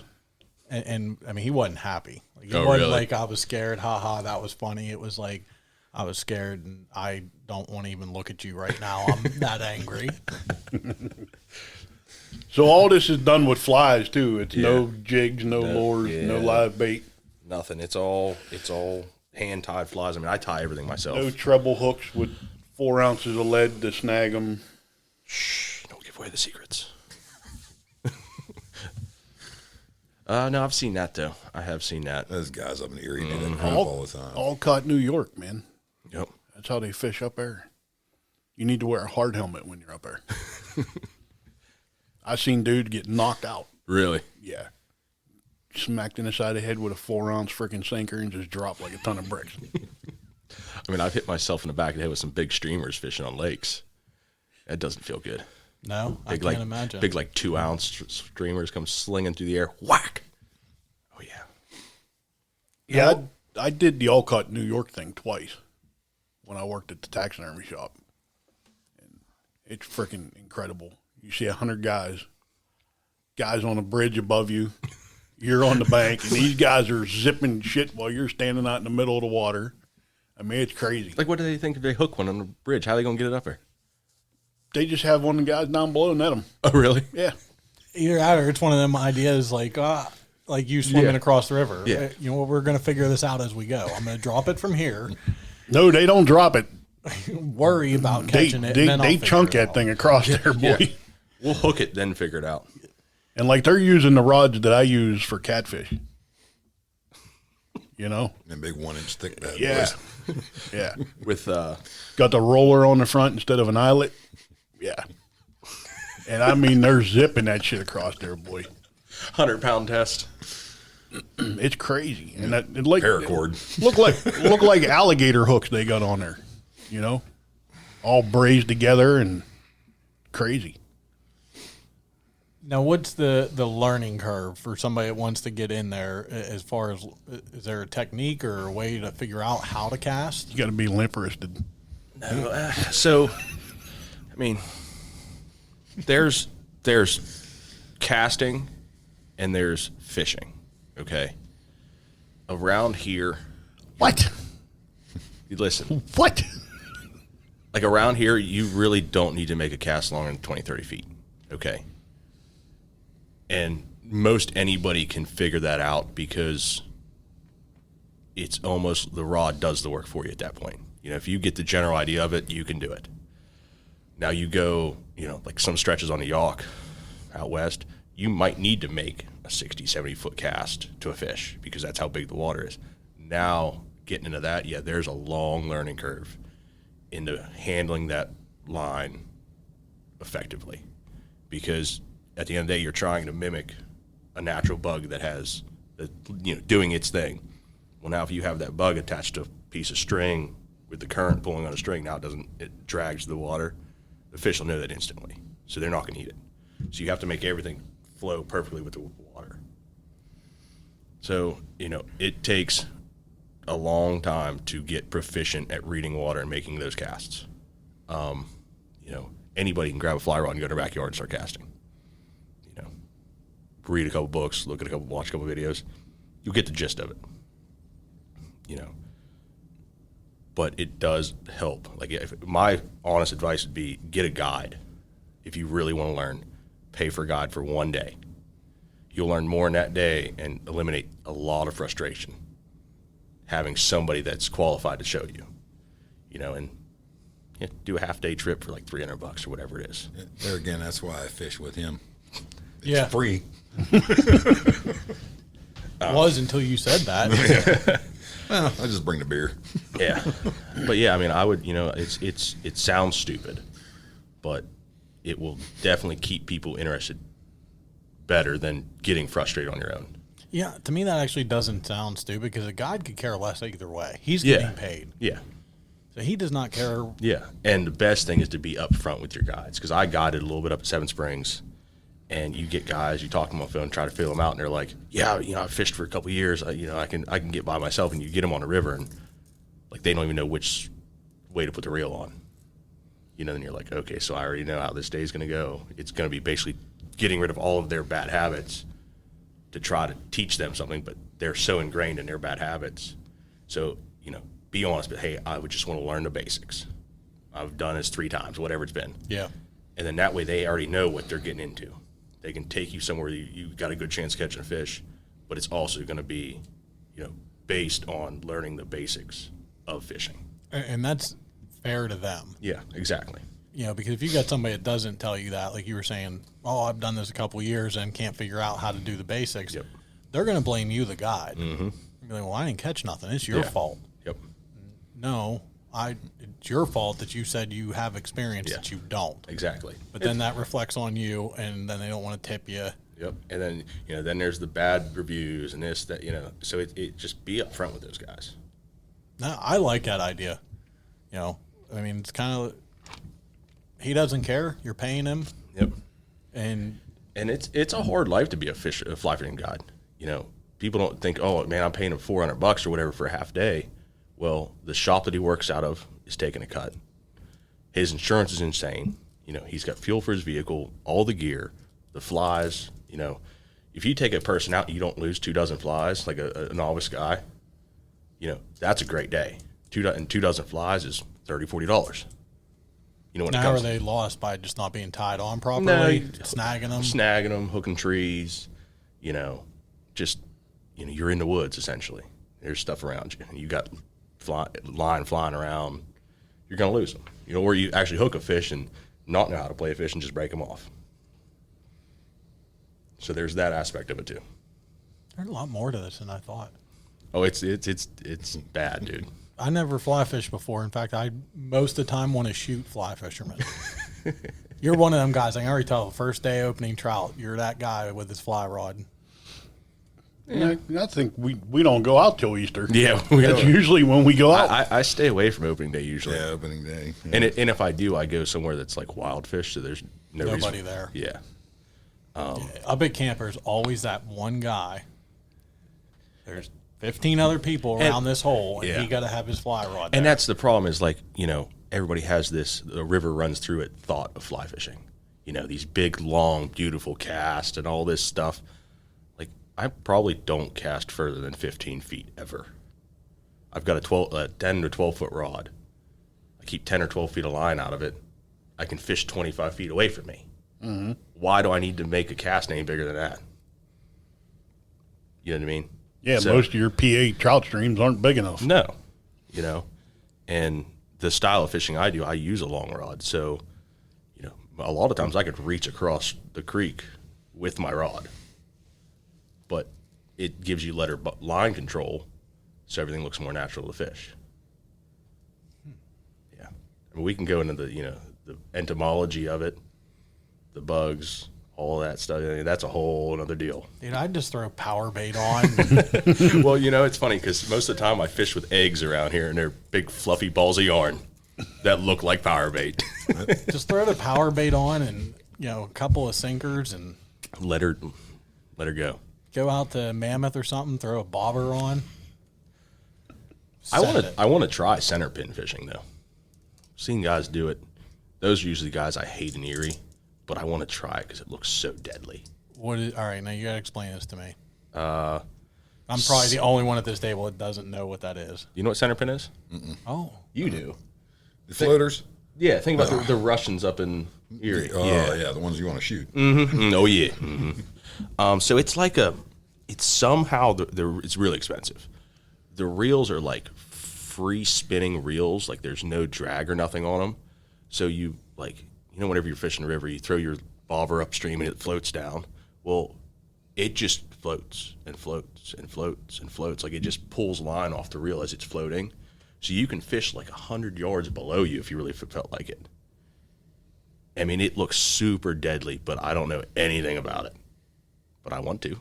And I mean, he wasn't happy. Like, he Oh, wasn't really? like, I was scared. Ha, that was funny. It was like, I was scared, and I don't want to even look at you right now. I'm that angry. So all this is done with flies too. It's Yeah. no jigs, no lures, no yeah. live bait, Nothing. It's all hand tied flies. I mean, I tie everything myself. no treble hooks with 4 ounces of lead to snag them. Shh, don't give away the secrets. No, I've seen that though. I have seen that. Those guys up in Erie do that crap all the time. All caught New York, man. Yep. That's how they fish up there. You need to wear a hard helmet when you're up there. I seen dudes get knocked out. Really? Yeah. Smacked in the side of the head with a 4-ounce freaking sinker and just dropped like a ton of bricks. I mean, I've hit myself in the back of the head with some big streamers fishing on lakes. That doesn't feel good. No, I Big, can't like, imagine. Big, like 2-ounce streamers come slinging through the air. Whack! Oh, yeah. Yeah, I did the all caught New York thing twice when I worked at the taxidermy shop. And it's freaking incredible. You see 100 guys on a bridge above you. You're on the bank, and these guys are zipping shit while you're standing out in the middle of the water. I mean, it's crazy. Like, what do they think if they hook one on the bridge? How are they going to get it up there? They just have one of the guys down below net them. Oh, really? Yeah. Either that or it's one of them ideas like you swimming Yeah. across the river. Yeah. You know, we're going to figure this out as we go. I'm going to drop it from here, No, they don't drop it. worry about They catching it. And then I'll they figure chunk it that out. thing across there, boy. Yeah. We'll hook it, then figure it out. And like they're using the rods that I use for catfish. You know? And big 1-inch thick bad Yeah. boys. Yeah. With, Got the roller on the front instead of an eyelet. Yeah. And I mean, they're zipping that shit across there, boy. 100-pound test. It's crazy. And that it like Paracord. look like alligator hooks they got on there. You know? All braised together and crazy. Now, what's the learning curve for somebody that wants to get in there? As far as, is there a technique or a way to figure out how to cast? You got to be limp wristed. So, I mean, there's casting and there's fishing, okay? Around here, What? you listen, What? like around here, you really don't need to make a cast longer than 20, 30 feet, okay? And most anybody can figure that out because it's almost the rod does the work for you at that point. You know, if you get the general idea of it, you can do it. Now you go, you know, like some stretches on the Yawk out west, you might need to make a 60, 70-foot cast to a fish because that's how big the water is. Now, getting into that, yeah, there's a long learning curve into handling that line effectively because at the end of the day, you're trying to mimic a natural bug that has, doing its thing. Well, now if you have that bug attached to a piece of string with the current pulling on a string, now it drags the water. The fish will know that instantly, so they're not going to eat it. So you have to make everything flow perfectly with the water. So, it takes a long time to get proficient at reading water and making those casts. Anybody can grab a fly rod and go to their backyard and start casting. Read a couple books, watch a couple videos. You'll get the gist of it. But it does help. Like, my honest advice would be get a guide. If you really want to learn, pay for a guide for one day. You'll learn more in that day and eliminate a lot of frustration having somebody that's qualified to show you. And do a half-day trip for like $300 or whatever it is. There again, that's why I fish with him. It's Yeah. free. It was until you said that. Well, I just bring the beer. Yeah, but yeah, I mean, I would, it sounds stupid, but it will definitely keep people interested better than getting frustrated on your own. Yeah, to me that actually doesn't sound stupid because a guide could care less either way. He's getting paid, Yeah, so he does not care. yeah, and the best thing is to be upfront with your guides because I guided a little bit up at Seven Springs, and you get guys, you talk to them on the phone, try to feel them out, and they're like, "Yeah, I fished for a couple of years, I can get by myself," and you get them on the river, and like they don't even know which way to put the reel on. then you're like, okay, so I already know how this day is going to go. It's going to be basically getting rid of all of their bad habits to try to teach them something, but they're so ingrained in their bad habits. So, be honest, but hey, I would just want to learn the basics. I've done this 3 times, whatever it's been. Yeah. And then that way they already know what they're getting into. They can take you somewhere you got a good chance of catching a fish, but it's also going to be, based on learning the basics of fishing. And that's fair to them. Yeah, exactly. Because if you got somebody that doesn't tell you that, like you were saying, oh, I've done this a couple of years and can't figure out how to do the basics, Yep. They're going to blame you, the guide. Mm-hmm. Be like, well, I didn't catch nothing. It's your fault. Yep. No, it's your fault that you said you have experience that you don't. Exactly. But then that reflects on you, and then they don't want to tip you. Yep. And then, then there's the bad reviews and this, that, so it just be upfront with those guys. No, I like that idea. It's kind of, he doesn't care. You're paying him. Yep. And it's a hard life to be a fly fishing guide. People don't think, oh man, I'm paying him $400 or whatever for a half day. Well, the shop that he works out of is taking a cut. His insurance is insane. He's got fuel for his vehicle, all the gear, the flies. If you take a person out, and you don't lose 2 dozen flies, like a novice guy. That's a great day. 2 dozen flies is $30, $40. Now are they lost by just not being tied on properly, snagging them, hooking trees, you're in the woods essentially. There's stuff around you, and you got line flying around. You're gonna lose them. Or you actually hook a fish and not know how to play a fish and just break them off. So there's that aspect of it too. There's a lot more to this than I thought. Oh, it's bad, dude. I never fly fished before. In fact, I most of the time want to shoot fly fishermen. You're one of them guys. I can already tell. First day opening trout, you're that guy with his fly rod. Yeah. I think we don't go out till Easter. Yeah, that's usually when we go out. I stay away from opening day usually. Yeah, opening day. Yeah. And if I do, I go somewhere that's like wild fish, so there's nobody there. Yeah. A big camper is always that one guy. There's 15 other people around this hole, and he got to have his fly rod there. And that's the problem is everybody has the river runs through it thought of fly fishing. These big, long, beautiful casts and all this stuff. Like, I probably don't cast further than 15 feet ever. I've got a 10 to 12 foot rod. I keep 10 or 12 feet of line out of it. I can fish 25 feet away from me. Mm-hmm. Why do I need to make a cast any bigger than that? You know what I mean? Yeah, most of your PA trout streams aren't big enough. No, and the style of fishing I do, I use a long rod. So, a lot of times I could reach across the creek with my rod, but it gives you line control, so everything looks more natural to fish. Yeah, we can go into the entomology of it, the bugs, all of that stuff. That's a whole other deal. Dude, I'd just throw power bait on. Well, it's funny because most of the time I fish with eggs around here, and they're big fluffy balls of yarn that look like power bait. Just throw the power bait on, and a couple of sinkers, and let her go. Go out to Mammoth or something. Throw a bobber on. I want to try center pin fishing though. I've seen guys do it. Those are usually guys I hate in Erie. But I want to try it because it looks so deadly. All right, now you got to explain this to me. I'm probably the only one at this table that doesn't know what that is. You know what center pin is? Mm-mm. Oh. You do. The floaters? Yeah, think about the Russians up in Erie. Yeah, the ones you want to shoot. Mm-hmm. Oh, yeah. Mm-hmm. So it's like it's really expensive. The reels are like free spinning reels, like there's no drag or nothing on them. So you whenever you're fishing the river, you throw your bobber upstream and it floats down. Well, it just floats and floats and floats and floats. Like it just pulls line off the reel as it's floating. So you can fish like 100 yards below you if you really felt like it. I mean, it looks super deadly, but I don't know anything about it. But I want to.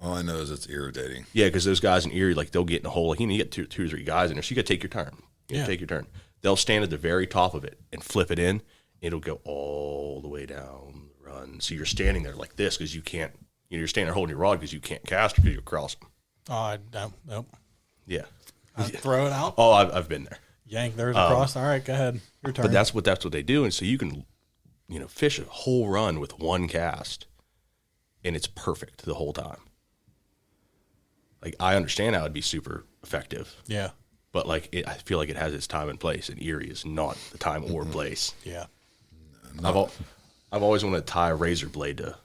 All I know is it's irritating. Yeah, because those guys in Erie, they'll get in a hole. You get two or three guys in there, so you got to take your turn. Take your turn. They'll stand at the very top of it and flip it in. It'll go all the way down the run. So you're standing there like this because you can't, you're standing there holding your rod because you can't cast because you'll cross them. Nope. Yeah. Throw it out? Oh, I've been there. Yank theirs across. All right, go ahead. Your turn. But that's what they do, and so you can, fish a whole run with one cast, and it's perfect the whole time. Like, I understand how it'd be super effective. Yeah. But I feel like it has its time and place, and Erie is not the time or place. Yeah. I've always wanted to tie a razor blade to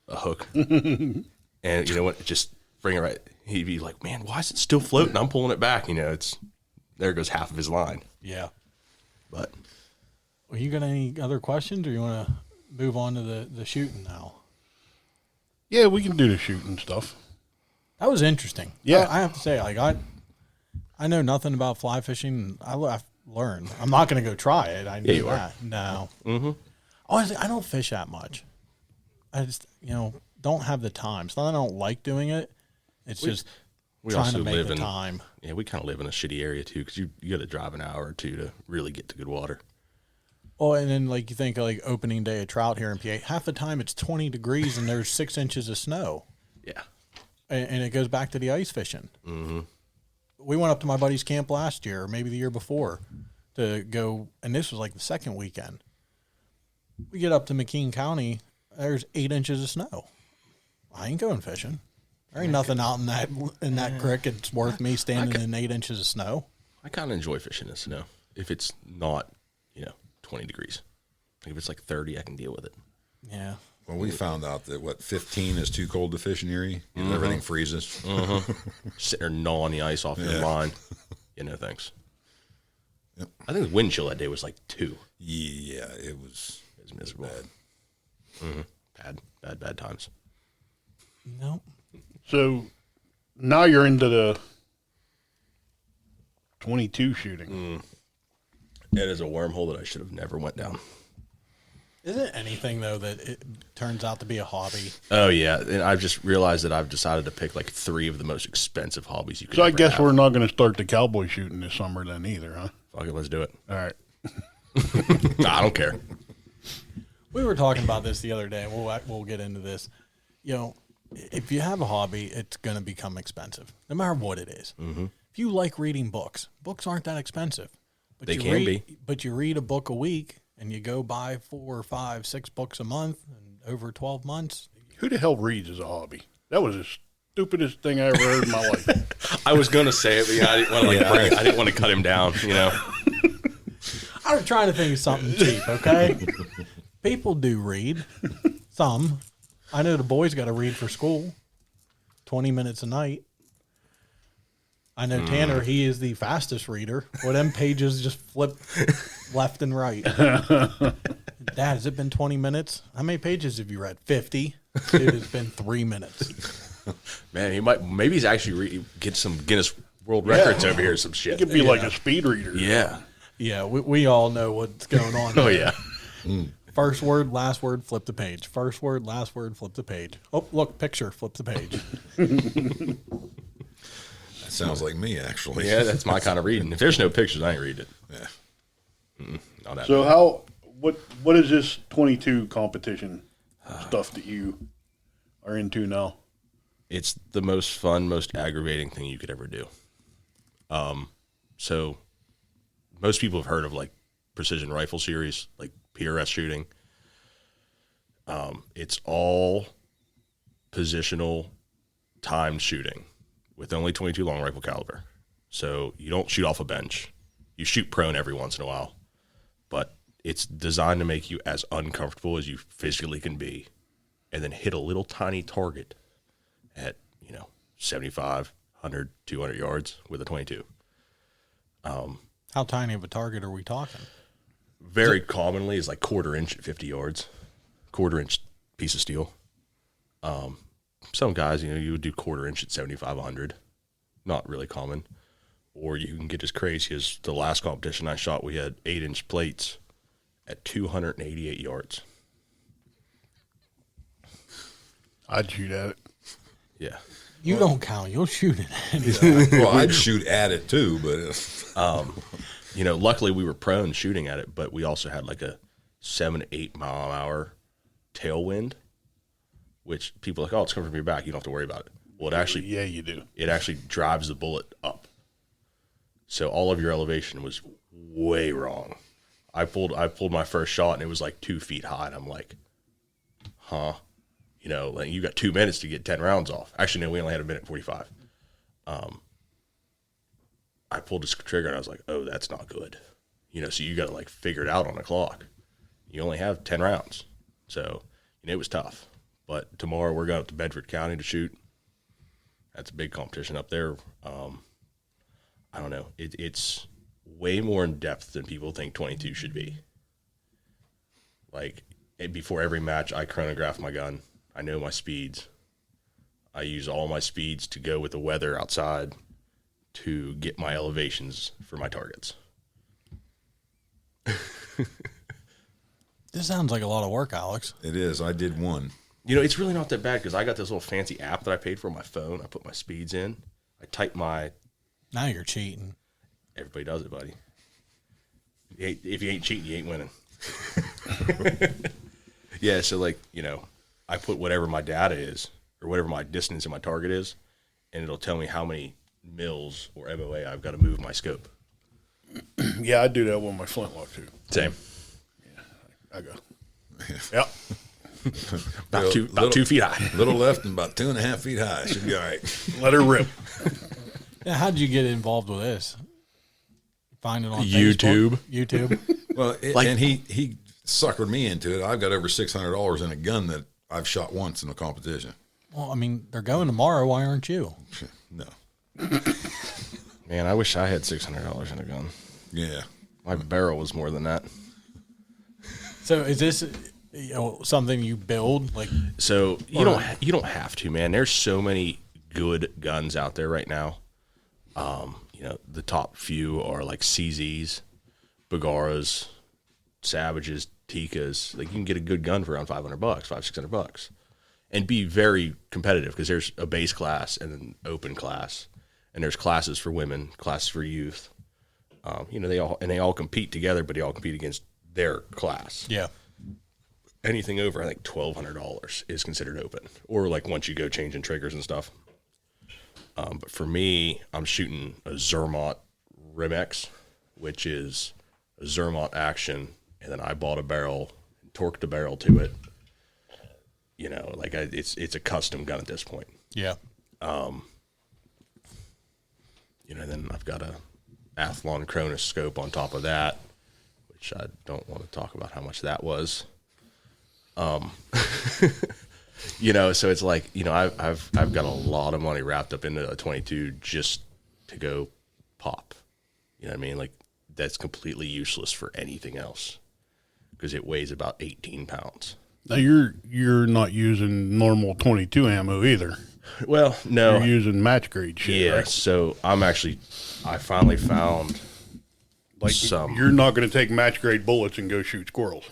a hook, and you know what? Just bring it right. He'd be like, "Man, why is it still floating?" I'm pulling it back. There goes half of his line. Yeah. But Well, you got any other questions, or you want to move on to the shooting now? Yeah, we can do the shooting stuff. That was interesting. Yeah. I have to say, I know nothing about fly fishing. I've learned. I'm not going to go try it. I knew that. No. Mm-hmm. Honestly, I don't fish that much. I just, don't have the time. It's not that I don't like doing it. It's just trying to make the time. Yeah, we kind of live in a shitty area, too, because you got to drive an hour or two to really get to good water. Oh, and then, you think of, opening day of trout here in PA. Half the time it's 20 degrees and there's 6 inches of snow. Yeah. And it goes back to the ice fishing. Mm-hmm. We went up to my buddy's camp last year, or maybe the year before, to go, and this was the second weekend. We get up to McKean County, there's 8 inches of snow. I ain't going fishing. There ain't nothing out in that creek it's worth me standing in 8 inches of snow. I kind of enjoy fishing in snow if it's not, 20 degrees. If it's 30, I can deal with it. Yeah. Well, we found out that 15 is too cold to fish in Erie. Everything freezes. Sitting there gnawing the ice off your line. Thanks. Yep. I think the wind chill that day was 2. Yeah, it was miserable. Bad. Bad times. Nope. So now you're into the 22 shooting. It is a wormhole that I should have never went down. Isn't anything, though, that it turns out to be a hobby? Oh, yeah. And I've just realized that I've decided to pick 3 of the most expensive hobbies you could So I guess have. we're not going to start the cowboy shooting this summer then either, huh? Fuck it, let's do it. All right. Nah, I don't care. We were talking about this the other day. We'll get into this. If you have a hobby, it's going to become expensive, no matter what it is. Mm-hmm. If you like reading books aren't that expensive. But they can be. But you read a book a week, and you go buy 4 or 5, 6 books a month, and over 12 months. Who the hell reads as a hobby? That was the stupidest thing I ever heard in my life. I was going to say it, but I didn't want to cut him down, I was trying to think of something cheap, okay? People do read. Some. I know the boys got to read for school. 20 minutes a night. I know Tanner, he is the fastest reader. Well, them pages just flip left and right. Dad, has it been 20 minutes? How many pages have you read? 50. Dude, it's been 3 minutes. Man, maybe he's actually get some Guinness World Records over here or some shit. He could be like a speed reader. Yeah. Yeah, we all know what's going on. Oh, yeah. First word, last word, flip the page. First word, last word, flip the page. Oh, look, picture, flip the page. That sounds like me, actually. Yeah, that's my kind of reading. If there's no pictures, I ain't reading it. Yeah. Not that So bad. what is this 22 competition stuff that you are into now? It's the most fun, most aggravating thing you could ever do. So most people have heard of precision rifle series, PRS shooting. It's all positional timed shooting with only 22 long rifle caliber. So you don't shoot off a bench. You shoot prone every once in a while, but it's designed to make you as uncomfortable as you physically can be, and then hit a little tiny target at 75, 100, 200 yards with a 22. How tiny of a target are we talking? Very commonly is quarter inch at 50 yards, quarter inch piece of steel. Some guys, you would do quarter inch at 75, 100. Not really common. Or you can get as crazy as the last competition I shot. We had 8-inch plates at 288 yards. I'd shoot at it. Yeah. You don't count. You'll shoot it. Well, I'd shoot at it too, but luckily we were prone shooting at it, but we also had a 7 to 8 mile an hour tailwind, which people are like, oh, it's coming from your back. You don't have to worry about it. Well, it actually, yeah, you do. It actually drives the bullet up. So all of your elevation was way wrong. I pulled my first shot and it was like 2 feet high. And I'm like, huh? You know, like you got 2 minutes to get 10 rounds off. Actually, no, we only had 1:45. I pulled this trigger and I was like, oh, that's not good. You know, so you got to like figure it out on the clock. You only have 10 rounds. So, you know, it was tough. But tomorrow we're going up to Bedford County to shoot. That's a big competition up there. I don't know. It's way more in depth than people think 22 should be. Like, before every match, I chronograph my gun. I know my speeds. I use all my speeds to go with the weather outside to get my elevations for my targets. This sounds like a lot of work, Alex. It is. I did one. You know, it's really not that bad because I got this little fancy app that I paid for on my phone. I put my speeds in. I type my... Now you're cheating. Everybody does it, buddy. If you ain't cheating, you ain't winning. Yeah, so like, you know, I put whatever my data is or whatever my distance and my target is, and it'll tell me how many mils or MOA I've got to move my scope. Yeah, I do that with my flintlock too. Same. I go. Yep. About 2 feet high. Little left and about 2.5 feet high. Should be all right. Let her rip. Yeah, how did you get involved with this? Find it on YouTube. Facebook? YouTube. Well, and he suckered me into it. I've got over $600 in a gun that I've shot once in a competition. Well, I mean, they're going tomorrow. Why aren't you? No. Man, I wish I had $600 in a gun. Yeah. My barrel was more than that. So is this something you build? Like, so you don't have to, man. There's so many good guns out there right now. You know, the top few are like CZs, Bagaras, Savages, Tikas. Like you can get a good gun for around $500, $600, and be very competitive because there's a base class and an open class, and there's classes for women, classes for youth. You know, they all compete together, but they all compete against their class. yeah. Anything over, I think, $1,200 is considered open, or like once you go changing triggers and stuff. But for me, I'm shooting a Zermatt Rimex, which is a Zermatt action, and then I bought a barrel, torqued the barrel to it. You know, like it's a custom gun at this point. Yeah. You know, then I've got a Athlon Cronus scope on top of that, which I don't want to talk about how much that was. You know, so it's like, you know, I've got a lot of money wrapped up into a 22 just to go pop. You know what I mean? Like that's completely useless for anything else because it weighs about 18 pounds. Now you're not using normal 22 ammo either. Well, no, You're using match grade shit. yeah. Right? So I finally found Like some, you're not going to take match grade bullets and go shoot squirrels.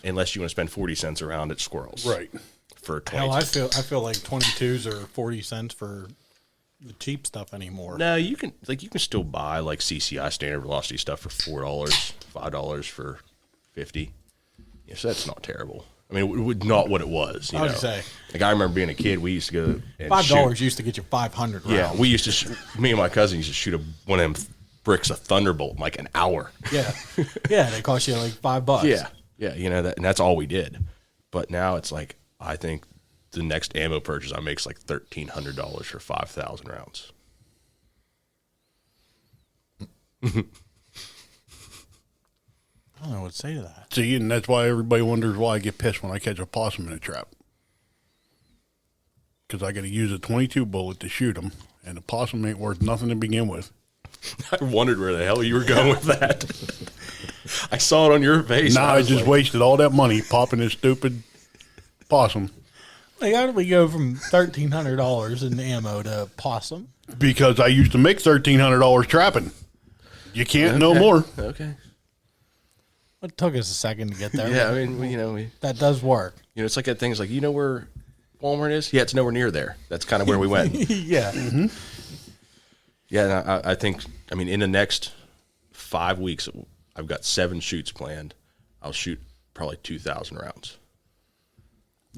unless you want to spend 40 cents around at squirrels. Right. For 22. Hell, I feel like 22s are 40 cents for the cheap stuff anymore. No, you can still buy like CCI standard velocity stuff for $4, $5 for $50. Yeah, so that's not terrible. I mean, it would not what it was. I would say. Like I remember being a kid, we used to go and $5 shoot. used to get you 500 rounds. Yeah, we used to. Me and my cousin used to shoot one of them bricks of Thunderbolt in like an hour. Yeah. Yeah, they cost you like $5. Yeah, you know that, and that's all we did. But now it's like I think the next ammo purchase I make is like $1,300 for 5,000 rounds. I don't know what to say to that. See, and that's why everybody wonders why I get pissed when I catch a possum in a trap. Because I got to use a 22 bullet to shoot them, and the possum ain't worth nothing to begin with. I wondered where the hell you were going with that. I saw it on your face. Now I was just like, wasted all that money popping this stupid possum Like, how did we go from $1,300 in ammo to possum? because I used to make $1,300 trapping. You can't no more. Okay. It took us a second to get there. Yeah, I mean, That does work. it's like that thing's like, you know where Walmart is? Yeah, it's nowhere near there. That's kind of where we went. Yeah. Mm-hmm. Yeah, and I think, in the next 5 weeks, I've got 7 shoots planned. I'll shoot probably 2,000 rounds.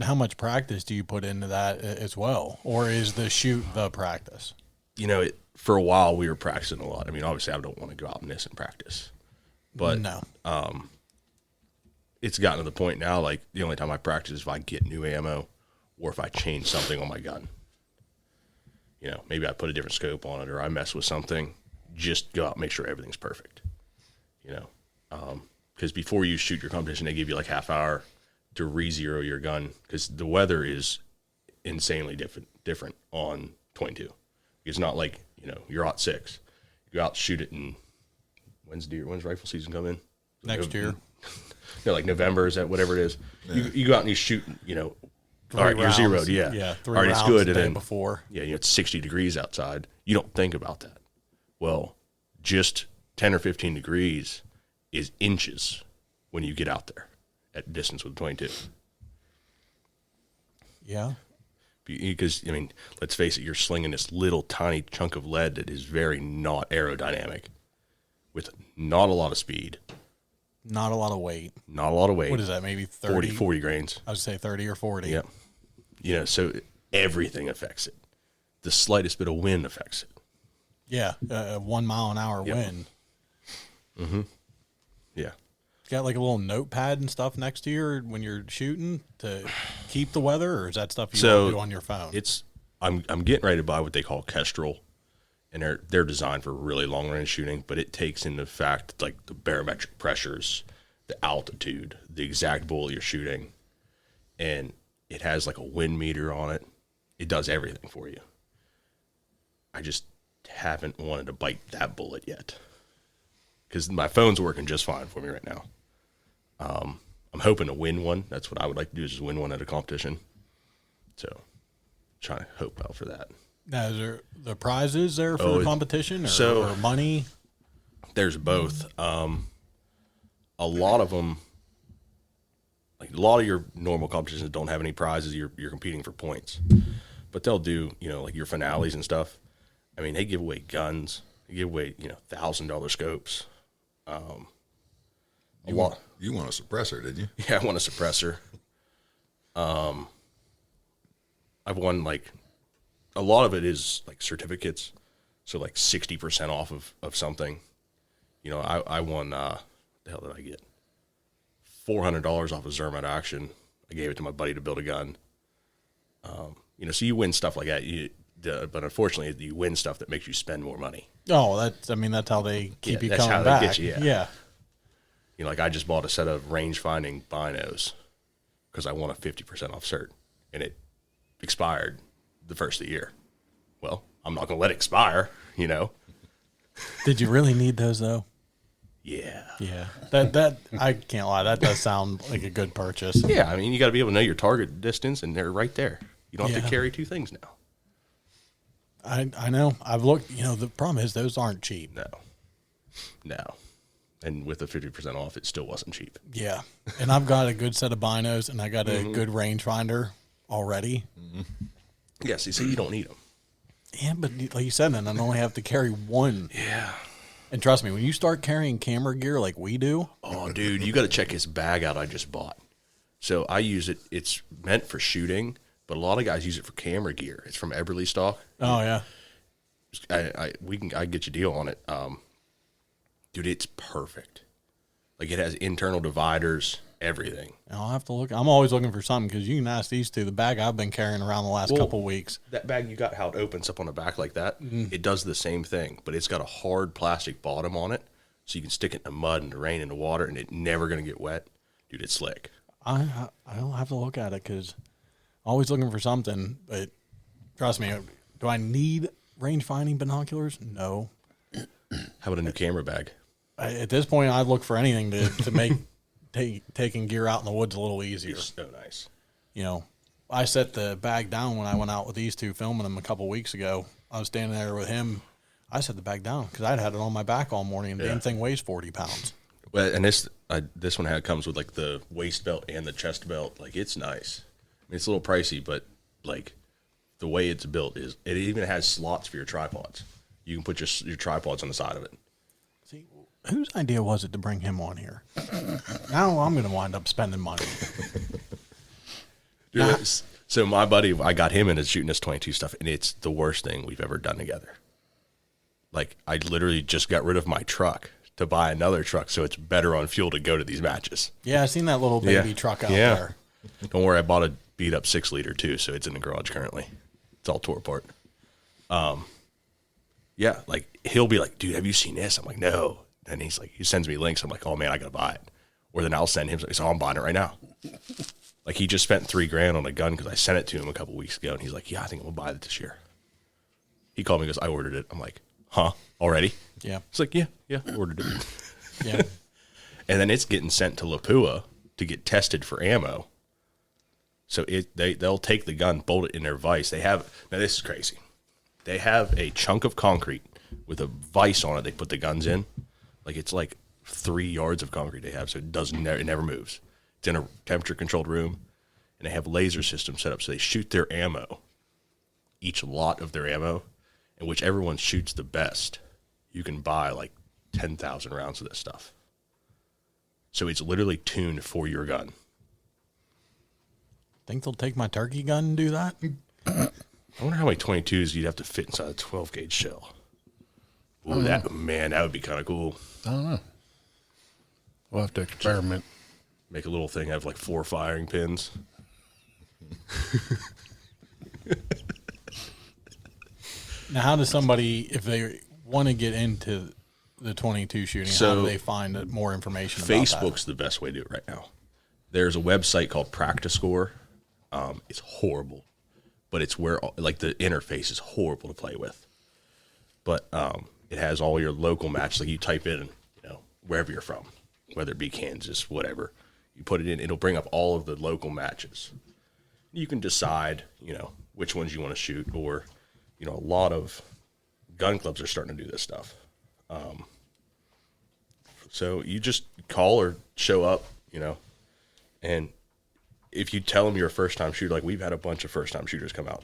How much practice do you put into that as well? Or is the shoot the practice? for a while we were practicing a lot. I mean, obviously I don't want to go out and miss and practice, but No. It's gotten to the point now, like the only time I practice is if I get new ammo or if I change something on my gun. You know, maybe I put a different scope on it or I mess with something. Just go out and make sure everything's perfect. You know, because before you shoot your competition, they give you like half hour to re-zero your gun because the weather is insanely different on 22. It's not like, you know, you're out 6. You go out, shoot it, and when's rifle season come in? Next year. No, like November, is that whatever it is? Yeah. You go out and you shoot, you know, 3 all right, rounds. you're zeroed, yeah. Yeah, 3 all right, rounds it's good. the And day then, before. Yeah, you know, it's 60 degrees outside. You don't think about that. Well, just 10 or 15 degrees is inches when you get out there at distance with 22. Yeah. Because, I mean, let's face it, you're slinging this little tiny chunk of lead that is very not aerodynamic with not a lot of speed. Not a lot of weight. Not a lot of weight. What is that, maybe 30? 40 grains. I would say 30 or 40. Yeah. You know, so everything affects it. The slightest bit of wind affects it. Yeah, 1 mile an hour wind. Mm-hmm. Yeah. Got like a little notepad and stuff next to you when you're shooting to keep the weather, or is that stuff you want to do on your phone? I'm getting ready to buy what they call Kestrel, and they're designed for really long range shooting, but it takes into fact like the barometric pressures, the altitude, the exact bullet you're shooting, and it has like a wind meter on it. It does everything for you. I just haven't wanted to bite that bullet yet because my phone's working just fine for me right now. I'm hoping to win one. That's what I would like to do, is just win one at a competition. So trying to hope out for that. Now, is there the prizes there for the competition or money? There's both. A lot of them, like a lot of your normal competitions don't have any prizes. You're competing for points, but they'll do, you know, like your finales and stuff. I mean, they give away guns. They give away, you know, $1,000 scopes. You want a suppressor, did you? Yeah, I won a suppressor. I've won like a lot of it is like certificates, so like 60% off of something. You know, I won. What the hell did I get? $400 off of Zermatt Action. I gave it to my buddy to build a gun. You know, so you win stuff like that. But unfortunately, you win stuff that makes you spend more money. Oh, that's how they keep you that's coming how back. They get you, Yeah. You know, like I just bought a set of range-finding binos because I won a 50% off cert, and it expired the first of the year. Well, I'm not going to let it expire, you know. Did you really need those, though? Yeah. Yeah. That I can't lie. That does sound like a good purchase. Yeah, I mean, you got to be able to know your target distance, and they're right there. You don't have to carry 2 things now. I know. I've looked. You know, the problem is those aren't cheap. No. And with the 50% off, it still wasn't cheap. Yeah. And I've got a good set of binos, and I got a good rangefinder already. Mm-hmm. Yeah, see, so you don't need them. Yeah, but like you said, then I only have to carry one. Yeah. And trust me, when you start carrying camera gear like we do. Oh, dude, you got to check this bag out I just bought. So I use it. It's meant for shooting, but a lot of guys use it for camera gear. It's from Eberly stock. Oh, yeah. I get you a deal on it. Dude, it's perfect. Like it has internal dividers, everything. I'll have to look. I'm always looking for something because you can ask these two. The bag I've been carrying around the last couple of weeks. That bag you got, how it opens up on the back like that, it does the same thing, but it's got a hard plastic bottom on it, so you can stick it in the mud and the rain and the water, and it's never going to get wet. Dude, it's slick. I'll have to look at it because always looking for something. But trust me, do I need range finding binoculars? No. How about a new camera bag? At this point, I'd look for anything to make taking gear out in the woods a little easier. It's so nice. You know, I set the bag down when I went out with these two filming them a couple weeks ago. I was standing there with him. I set the bag down because I'd had it on my back all morning, and the damn thing weighs 40 pounds. Well, and this one comes with like the waist belt and the chest belt. Like it's nice. I mean, it's a little pricey, but like the way it's built is it even has slots for your tripods. You can put your tripods on the side of it. See, whose idea was it to bring him on here? Now I'm going to wind up spending money. Dude, so my buddy, I got him into shooting this 22 stuff, and it's the worst thing we've ever done together. like I literally just got rid of my truck to buy another truck, so it's better on fuel to go to these matches. Yeah, I seen that little baby truck out there. Don't worry, I bought a beat up 6-liter too, so it's in the garage currently. It's all tore apart. Yeah, like he'll be like, dude, have you seen this? I'm like, no. And he's like, he sends me links. I'm like, oh man, I gotta buy it. Or then I'll send him. So I'm buying it right now. Like he just spent $3,000 on a gun because I sent it to him a couple weeks ago, and he's like, yeah, I think I'm gonna buy it this year. He called me and goes, I ordered it. I'm like, huh? Already? Yeah. It's like, yeah, I ordered it. Yeah. And then it's getting sent to Lapua to get tested for ammo. So they'll take the gun, bolt it in their vise. They have, now this is crazy. They have a chunk of concrete with a vise on it. They put the guns in. Like it's like 3 yards of concrete they have, so it never moves. It's in a temperature controlled room, and they have laser systems set up so they shoot their ammo, each lot of their ammo, and whichever one shoots the best, you can buy like 10,000 rounds of this stuff. So it's literally tuned for your gun. Think they'll take my turkey gun and do that? I wonder how many 22s you'd have to fit inside a 12-gauge shell. Ooh, that would be kind of cool. I don't know. We'll have to experiment. Make a little thing, have like 4 firing pins. Now, how does somebody, if they want to get into the 22 shooting, how do they find more information about that? Facebook's the best way to do it right now. There's a website called Practice Score. It's horrible, but it's where like the interface is horrible to play with. But it has all your local matches. Like you type in, wherever you're from, whether it be Kansas, whatever. You put it in, it'll bring up all of the local matches. You can decide, which ones you want to shoot, or, a lot of gun clubs are starting to do this stuff. So you just call or show up, and if you tell them you're a first-time shooter, like we've had a bunch of first-time shooters come out,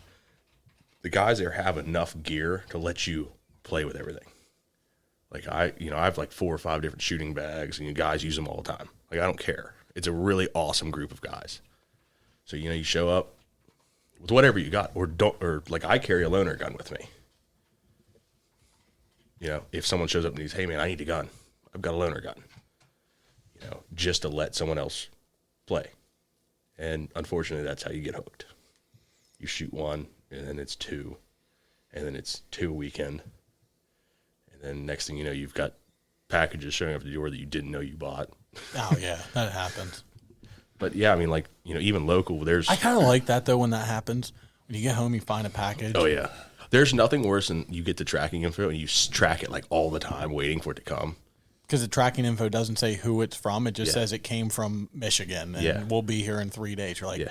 the guys there have enough gear to let you play with everything. Like I have like 4 or 5 different shooting bags, and you guys use them all the time. Like I don't care. It's a really awesome group of guys. So you show up with whatever you got, or like I carry a loaner gun with me. If someone shows up and says, "Hey man, I need a gun," I've got a loaner gun. Just to let someone else play. And unfortunately, that's how you get hooked. You shoot 1, and then it's 2, and then it's 2 a weekend. And then next thing you know, you've got packages showing up at the door that you didn't know you bought. Oh, yeah, that happens. But yeah, I mean, like, even local, I kind of like that, though, when that happens. When you get home, you find a package. Oh, yeah. There's nothing worse than you get the tracking info and you track it like all the time waiting for it to come. Because the tracking info doesn't say who it's from. It just says it came from Michigan and we'll be here in 3 days. You're like,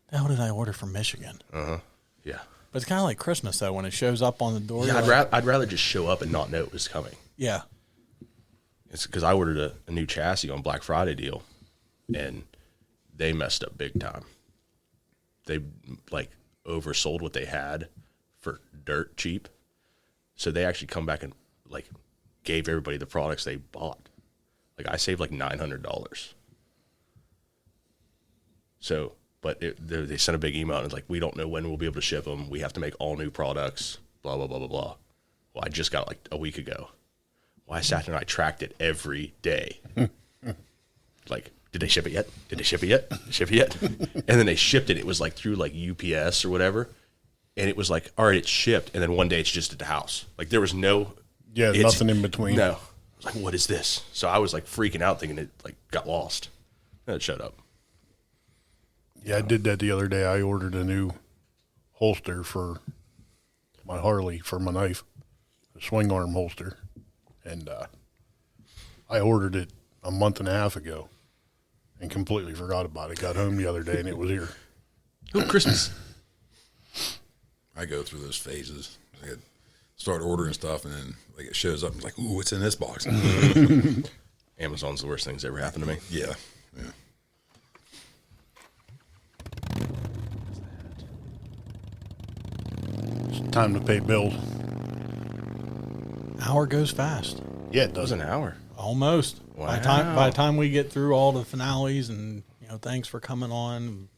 the hell did I order from Michigan? Yeah. But it's kind of like Christmas, though, when it shows up on the door. Yeah, I'd rather just show up and not know it was coming. Yeah. It's because I ordered a new chassis on Black Friday deal, and they messed up big time. They, like, oversold what they had for dirt cheap. So they actually come back and, like, gave everybody the products they bought. Like I saved like $900. So, but they sent a big email and it's like, we don't know when we'll be able to ship them. We have to make all new products, blah, blah, blah, blah, blah. Well, I just got it like a week ago. Well, I sat there and I tracked it every day. Like, did they ship it yet? Did they ship it yet? Did they ship it yet? And then they shipped it. It was like through like UPS or whatever. And it was like, all right, it's shipped. And then one day it's just at the house. Like there was nothing in between. No. I was like, what is this? So I was like freaking out thinking it like got lost. And it showed up. Yeah, I did that the other day. I ordered a new holster for my Harley for my knife, a swing arm holster. And I ordered it a month and a half ago and completely forgot about it. Got home the other day and it was here. Oh, Christmas. I go through those phases. I start ordering stuff, and then like it shows up, and it's like, ooh, what's in this box? Amazon's the worst thing that's ever happened to me. Yeah. It's time to pay bills. Hour goes fast. Yeah, it It was doesn't. an hour. Almost. Wow. By the time we get through all the finales and, thanks for coming on.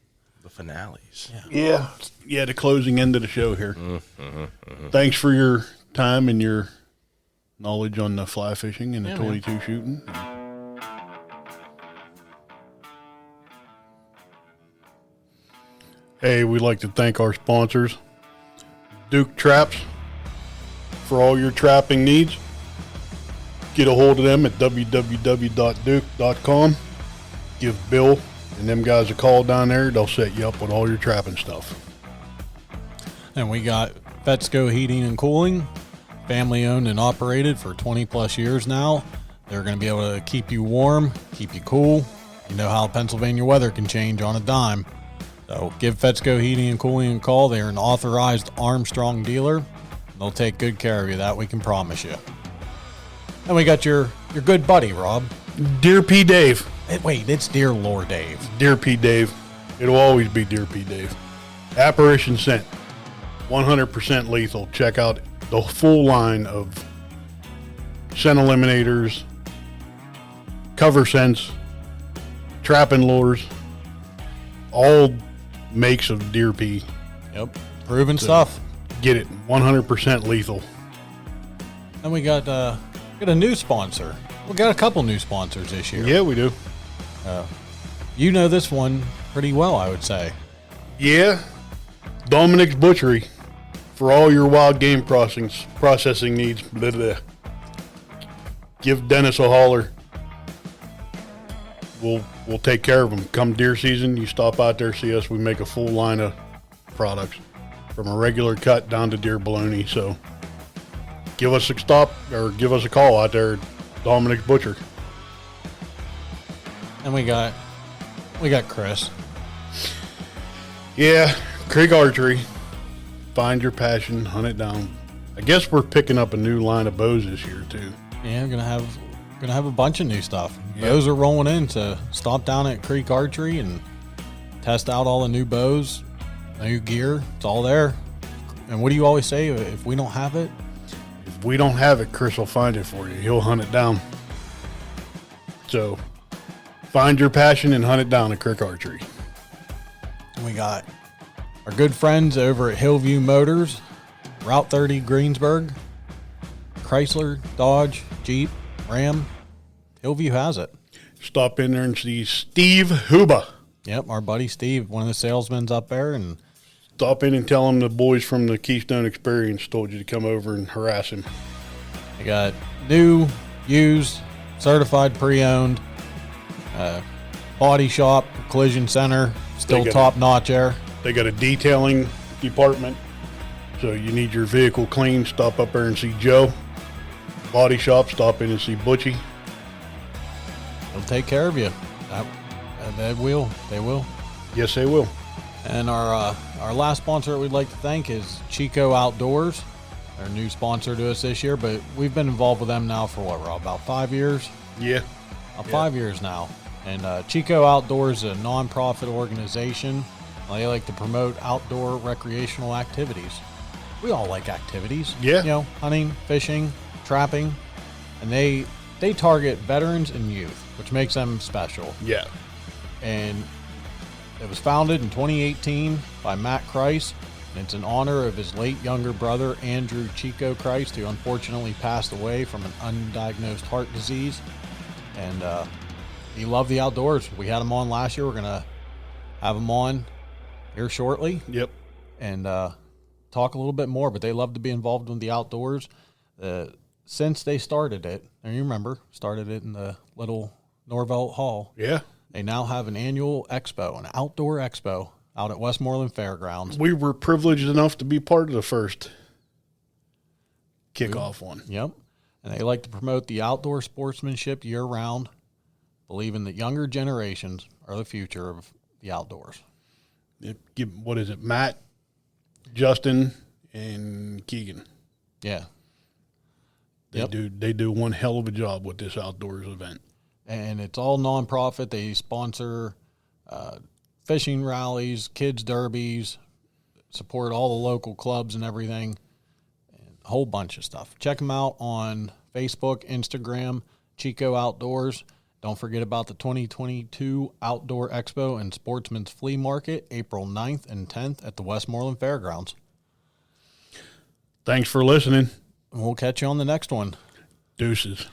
The finales. Yeah, the closing end of the show here. Thanks for your time and your knowledge on the fly fishing and the 22 shooting. Hey, we'd like to thank our sponsors, Duke Traps, for all your trapping needs. Get a hold of them at www.duke.com. Give Bill and them guys a call down there. They'll set you up with all your trapping stuff. And we got Fetsko Heating and Cooling, family owned and operated for 20 plus years now. They're going to be able to keep you warm, keep you cool. You know how Pennsylvania weather can change on a dime. So give Fetsko Heating and Cooling a call. They're an authorized Armstrong dealer. They'll take good care of you. That we can promise you. And we got your good buddy, Rob. Dear P. Dave. Wait, it's Dear Lord Dave. Dear P. Dave. It'll always be Dear P. Dave. Apparition Scent. 100% lethal. Check out the full line of scent eliminators, cover scents, trapping lures, all makes of Deer P. Yep, proven stuff. Get it, 100% lethal. And we got a new sponsor. We got a couple new sponsors this year. Yeah, we do. You know this one pretty well, I would say. Yeah, Dominick's Butchery. For all your wild game processing needs. Blah, blah. Give Dennis a holler. We'll take care of them. Come deer season, you stop out there, see us. We make a full line of products from a regular cut down to deer bologna. So give us a stop or give us a call out there, Dominick's Butcher. And we got Chris. Yeah, Creek Archery. Find your passion, hunt it down. I guess we're picking up a new line of bows this year too. Yeah, gonna have a bunch of new stuff. Yep. Bows are rolling in, so stop down at Creek Archery and test out all the new bows, new gear. It's all there. And what do you always say? If we don't have it? If we don't have it, Chris will find it for you. He'll hunt it down. So find your passion and hunt it down at Creek Archery. And we got our good friends over at Hillview Motors, Route 30 Greensburg, Chrysler, Dodge, Jeep, Ram. Hillview has it. Stop in there and see Steve Huba. Yep, our buddy Steve, one of the salesmen's up there. And stop in and tell him the boys from the Keystone Experience told you to come over and harass him. They got new, used, certified pre-owned, body shop, collision center, still top-notch there. They got a detailing department, so you need your vehicle cleaned, stop up there and see Joe. Body shop, stop in and see Butchie. They'll take care of you. They will. They will. Yes, they will. And our last sponsor that we'd like to thank is Chico Outdoors. They're a new sponsor to us this year, but we've been involved with them now for what, Rob? About 5 years? Yeah. 5 years now. And Chico Outdoors is a nonprofit organization. They like to promote outdoor recreational activities. We all like activities. Yeah. You know, hunting, fishing, trapping. And they target veterans and youth, which makes them special. Yeah. And it was founded in 2018 by Matt Christ. And it's in honor of his late younger brother, Andrew Chico Christ, who unfortunately passed away from an undiagnosed heart disease. And he loved the outdoors. We had him on last year. We're going to have him on here shortly. Yep. And talk a little bit more, but they love to be involved in the outdoors. Since they started it, and you remember, started it in the little Norvelt Hall. Yeah. They now have an annual expo, an outdoor expo out at Westmoreland Fairgrounds. We were privileged enough to be part of the first kickoff one. Yep. And they like to promote the outdoor sportsmanship year-round, believing that younger generations are the future of the outdoors. What is it? Matt, Justin, and Keegan. Yeah. They do one hell of a job with this outdoors event. And it's all nonprofit. They sponsor fishing rallies, kids derbies, support all the local clubs and everything, and a whole bunch of stuff. Check them out on Facebook, Instagram, Chico Outdoors. Don't forget about the 2022 Outdoor Expo and Sportsman's Flea Market, April 9th and 10th at the Westmoreland Fairgrounds. Thanks for listening. And we'll catch you on the next one. Deuces.